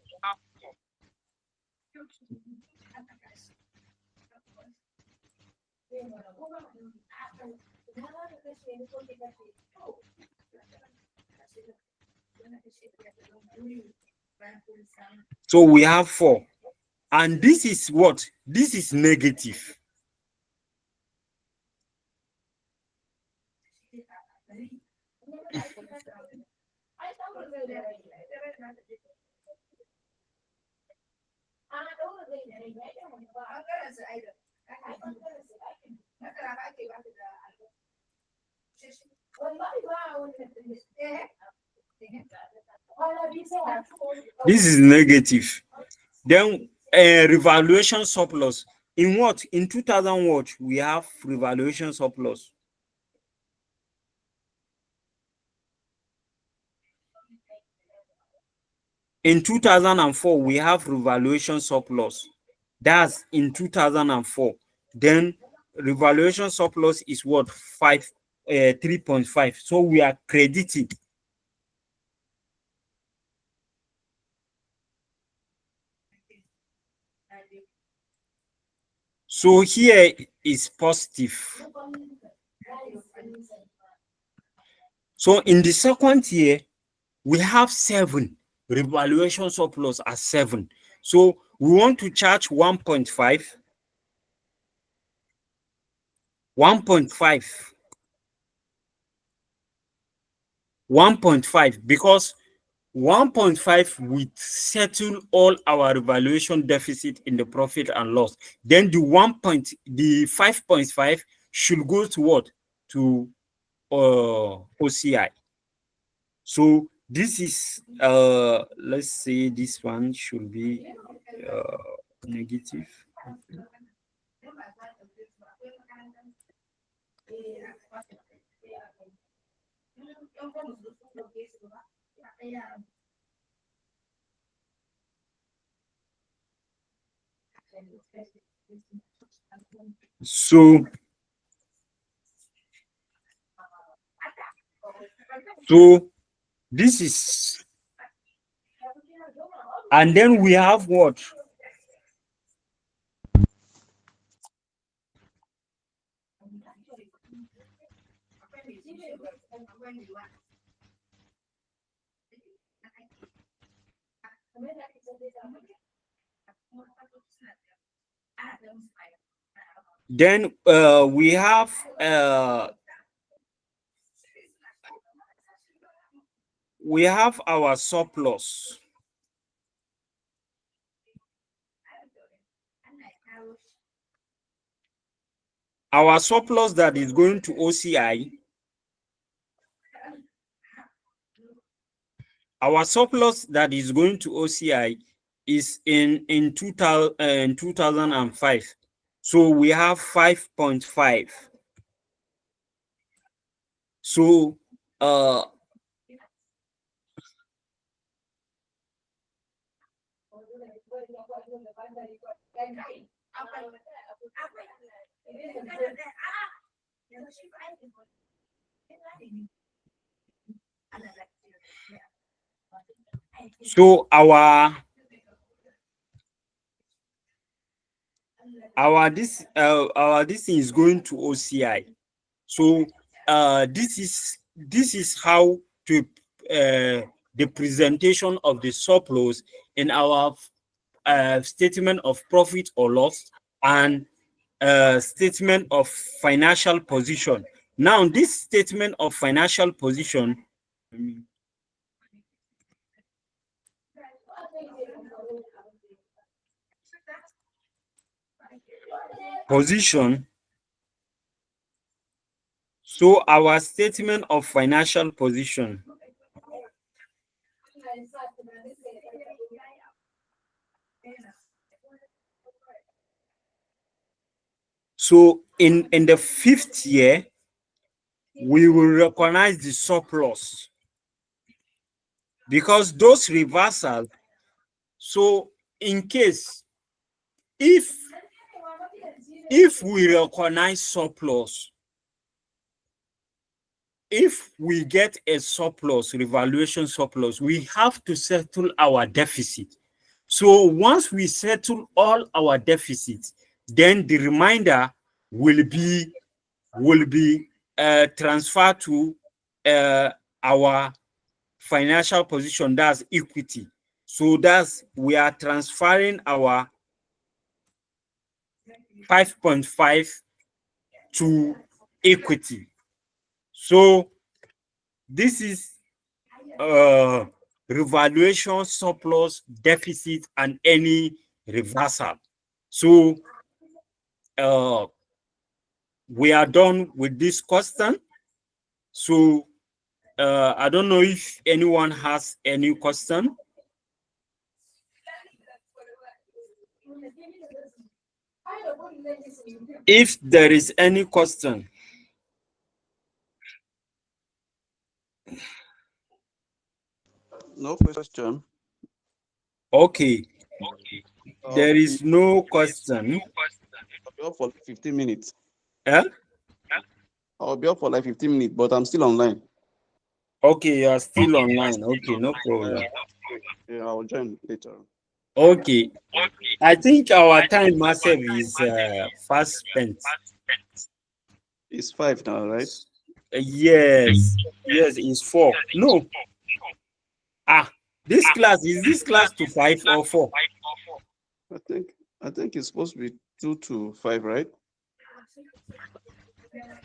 So we have 4. And this is what? This is negative. This is negative. Then revaluation surplus. In what? In 2000 what? We have revaluation surplus. In 2004, we have revaluation surplus. That's in 2004. Then revaluation surplus is what? 3.5. So we are crediting. So here is positive. So in the second year, we have 7 revaluation surplus as 7. So we want to charge 1.5, 1.5, because 1.5 would settle all our revaluation deficit in the profit and loss. Then the 5.5 should go to what? To OCI. So this is let's say this one should be negative. So this is, and then we have what? Then we have our surplus. Our surplus that is going to OCI. Our surplus that is going to OCI is in 2005. So we have 5.5. So this thing is going to OCI. So this is how to the presentation of the surplus in our statement of profit or loss and statement of financial position. Now, this statement of financial position so our statement of financial position. So in the 5th year, we will recognize the surplus because those reversals. So in case if we recognize surplus, if we get a surplus, revaluation surplus, we have to settle our deficit. So once we settle all our deficits, then the remainder will be transferred to our financial position, that's equity. So that's, we are transferring our 5.5 to equity. So this is revaluation surplus, deficit, and any reversal. So we are done with this question. So I don't know if anyone has any question. If there is any question. No question. Okay. There is no question. I'll be up for like 15 minutes. Eh? I'll be up for like 15 minutes, but I'm still online. Okay, you are still online. Okay, no problem. Yeah, I'll join later. Okay. I think our time myself is fast spent. It's 5 now, right? Yes, it's 4. No, This class, is this class to 5 or 4? I think it's supposed to be 2 to 5, right?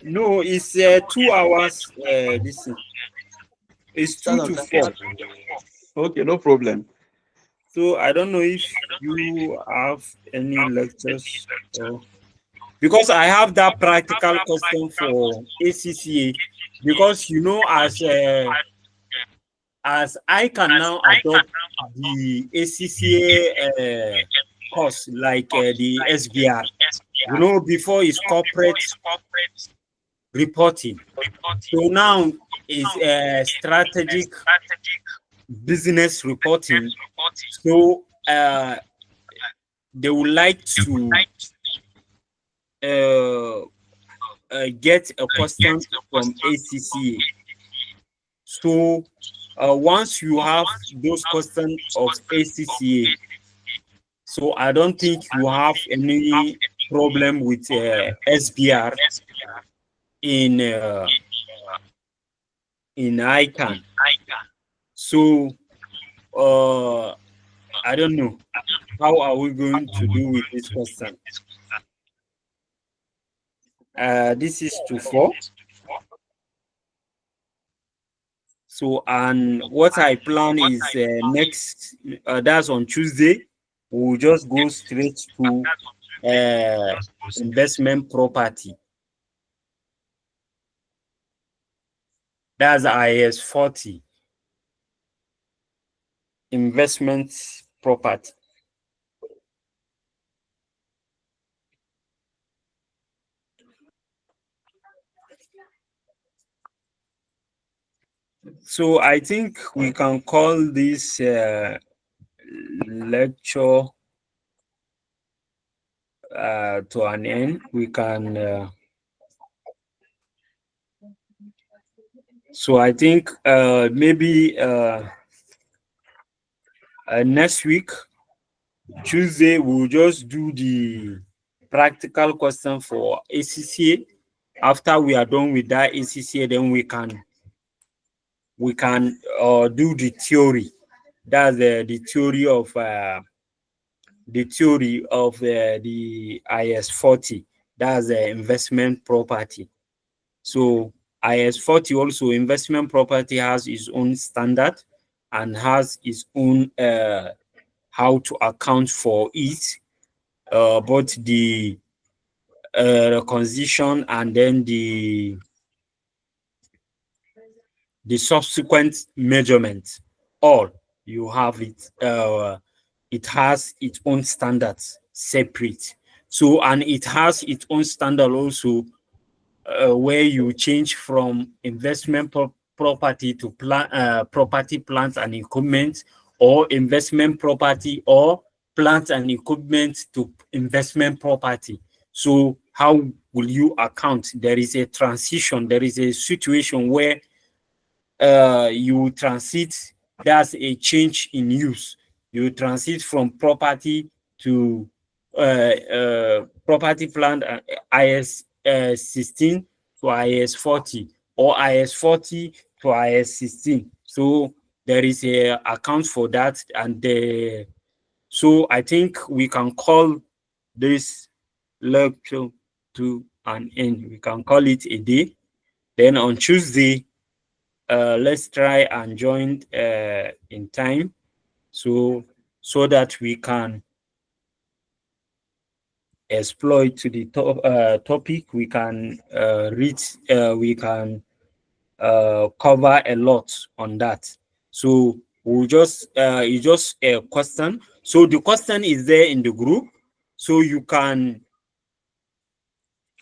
No, it's 2 hours. This is 2 to 4. Okay, no problem. So I don't know if you have any lectures or, because I have that practical question for ACCA, because you know, as I can now adopt the ACCA course like the SBR. You know, before is corporate reporting. So now is strategic business reporting. So they would like to get a question from ACCA. So once you have those questions of ACCA, so I don't think you have any problem with SBR in ICAN. So I don't know, how are we going to do with this question? This is to 4. So, and what I plan is next, that's on Tuesday, we'll just go straight to investment property. That's IS 40. Investment property. So I think we can call this lecture to an end. We can so I think maybe next week, Tuesday, we'll just do the practical question for ACCA. After we are done with that ACCA, then we can do the theory. That's the theory of the IS 40. That's the investment property. So IS 40 also, investment property, has its own standard and has its own how to account for it, both the requisition and then the subsequent measurement. All you have it. It has its own standards separate. So, and it has its own standard also, where you change from investment property to property, plants and equipment, or investment property or plants and equipment to investment property. So how will you account? There is a transition, there is a situation where you transit, that's a change in use. You transit from property to property, plant, IS 16 to IS 40, or IS 40 to IS 16. So there is a account for that, and so I think we can call this lecture to an end. We can call it a day. Then on Tuesday, let's try and join in time, so that we can exploit to the topic. We can read, we can cover a lot on that. So we'll just it's just a question. So the question is there in the group, so you can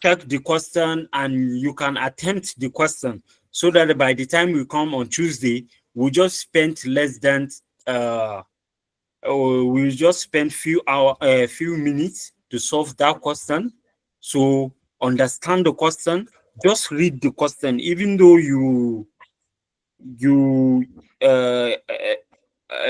check the question and you can attempt the question, so that by the time we come on Tuesday, we just spend less than we'll just spend few minutes to solve that question. So understand the question, just read the question, even though you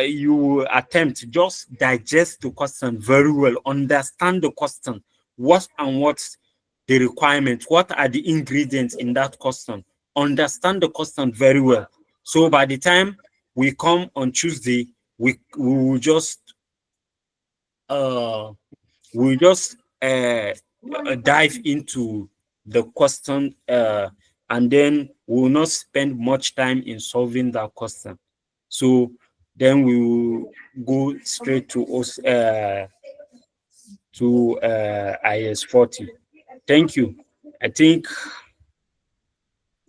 you attempt, just digest the question very well, understand the question, what and what's the requirement, what are the ingredients in that question, understand the question very well. So by the time we come on Tuesday, we will just uh we'll just dive into the question, and then we will not spend much time in solving that question. So then we will go straight to us IS40. Thank you. I think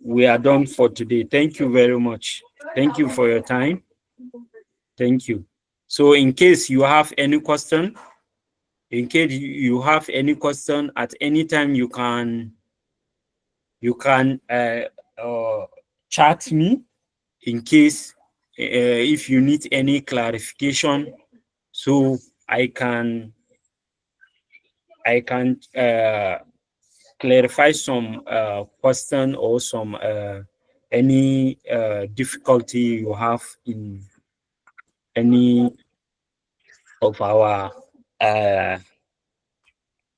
we are done for today. Thank you very much. Thank you for your time. Thank you. So in case you have any question, at any time, you can chat me in case if you need any clarification, so I can clarify some question or some any difficulty you have in any of our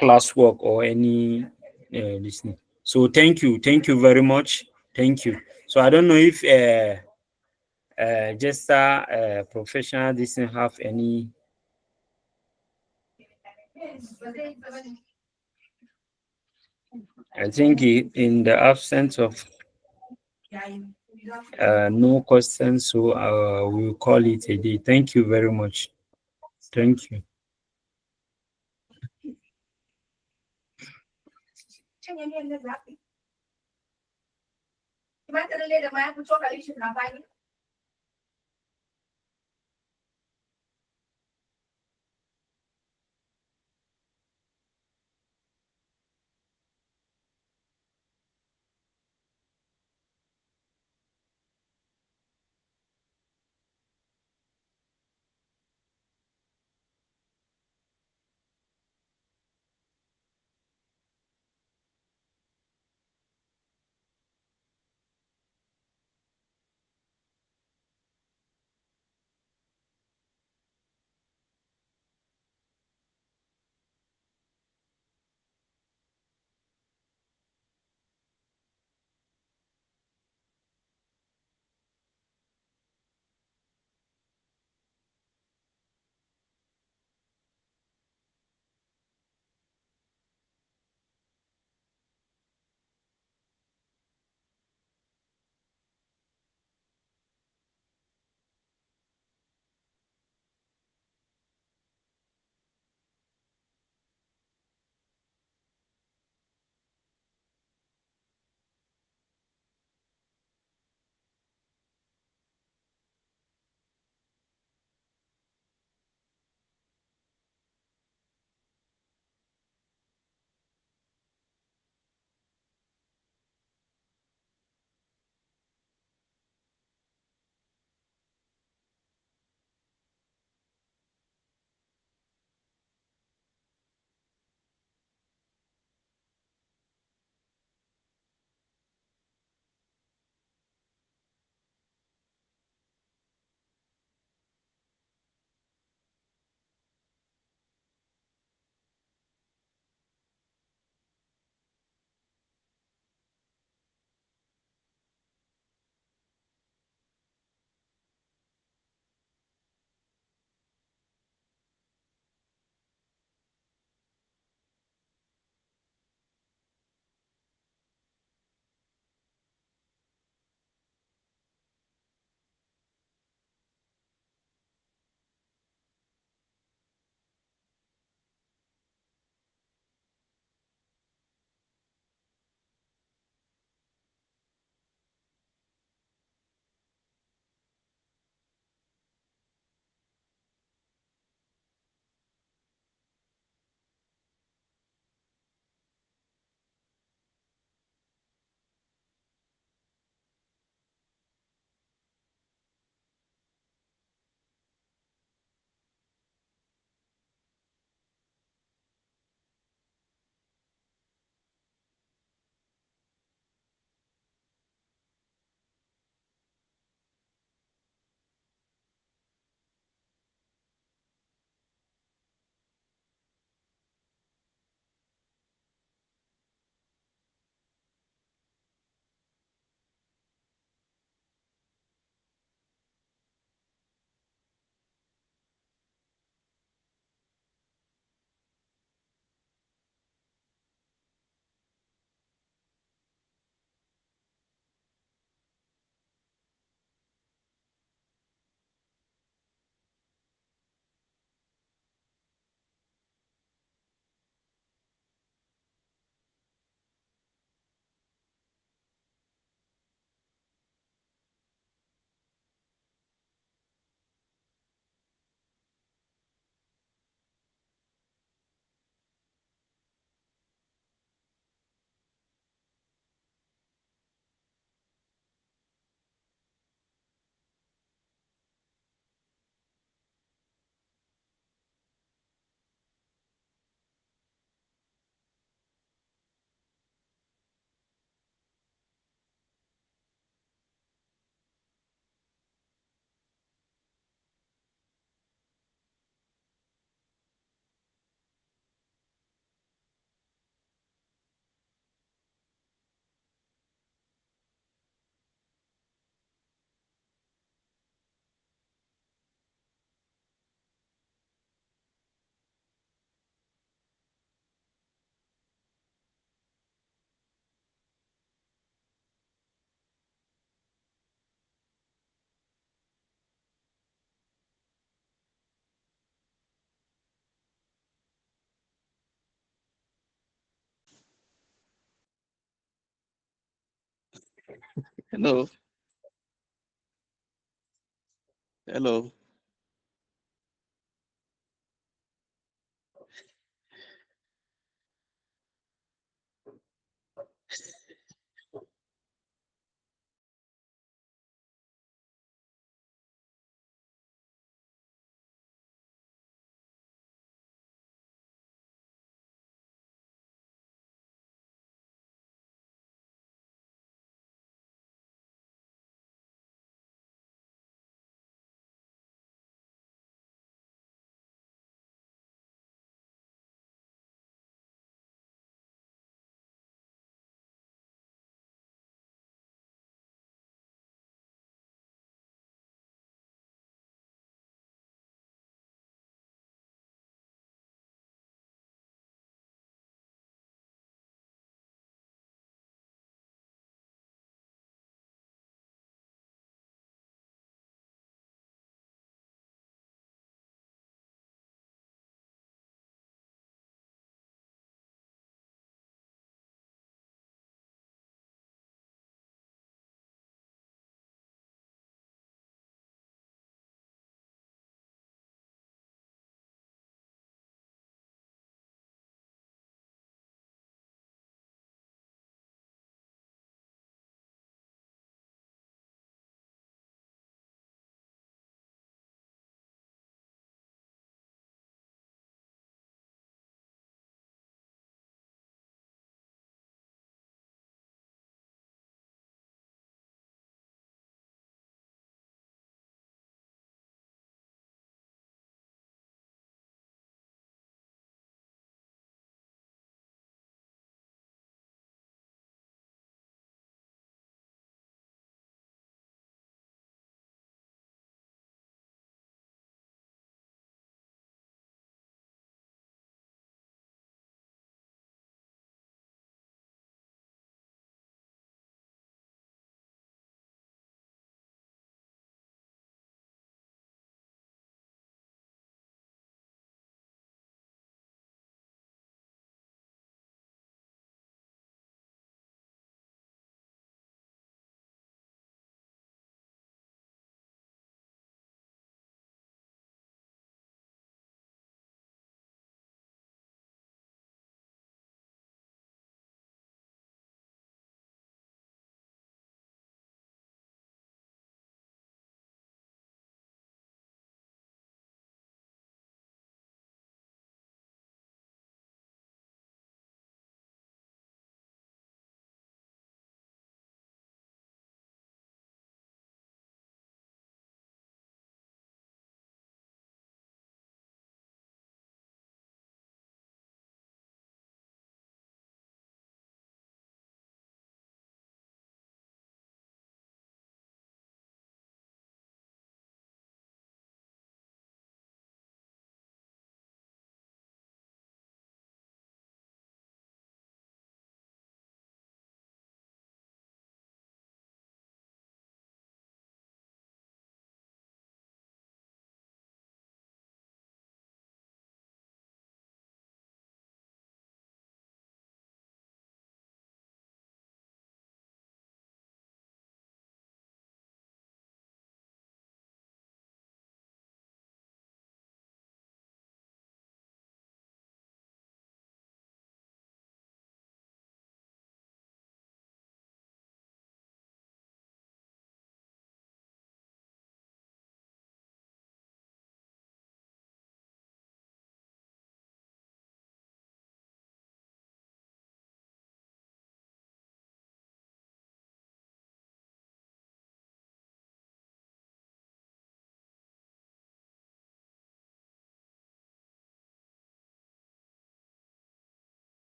classwork or any listening. So thank you very much. Thank you. So I don't know if just professional doesn't have any. I think in the absence of no questions, so we'll call it a day. Thank you very much. Thank you. Hello. Hello.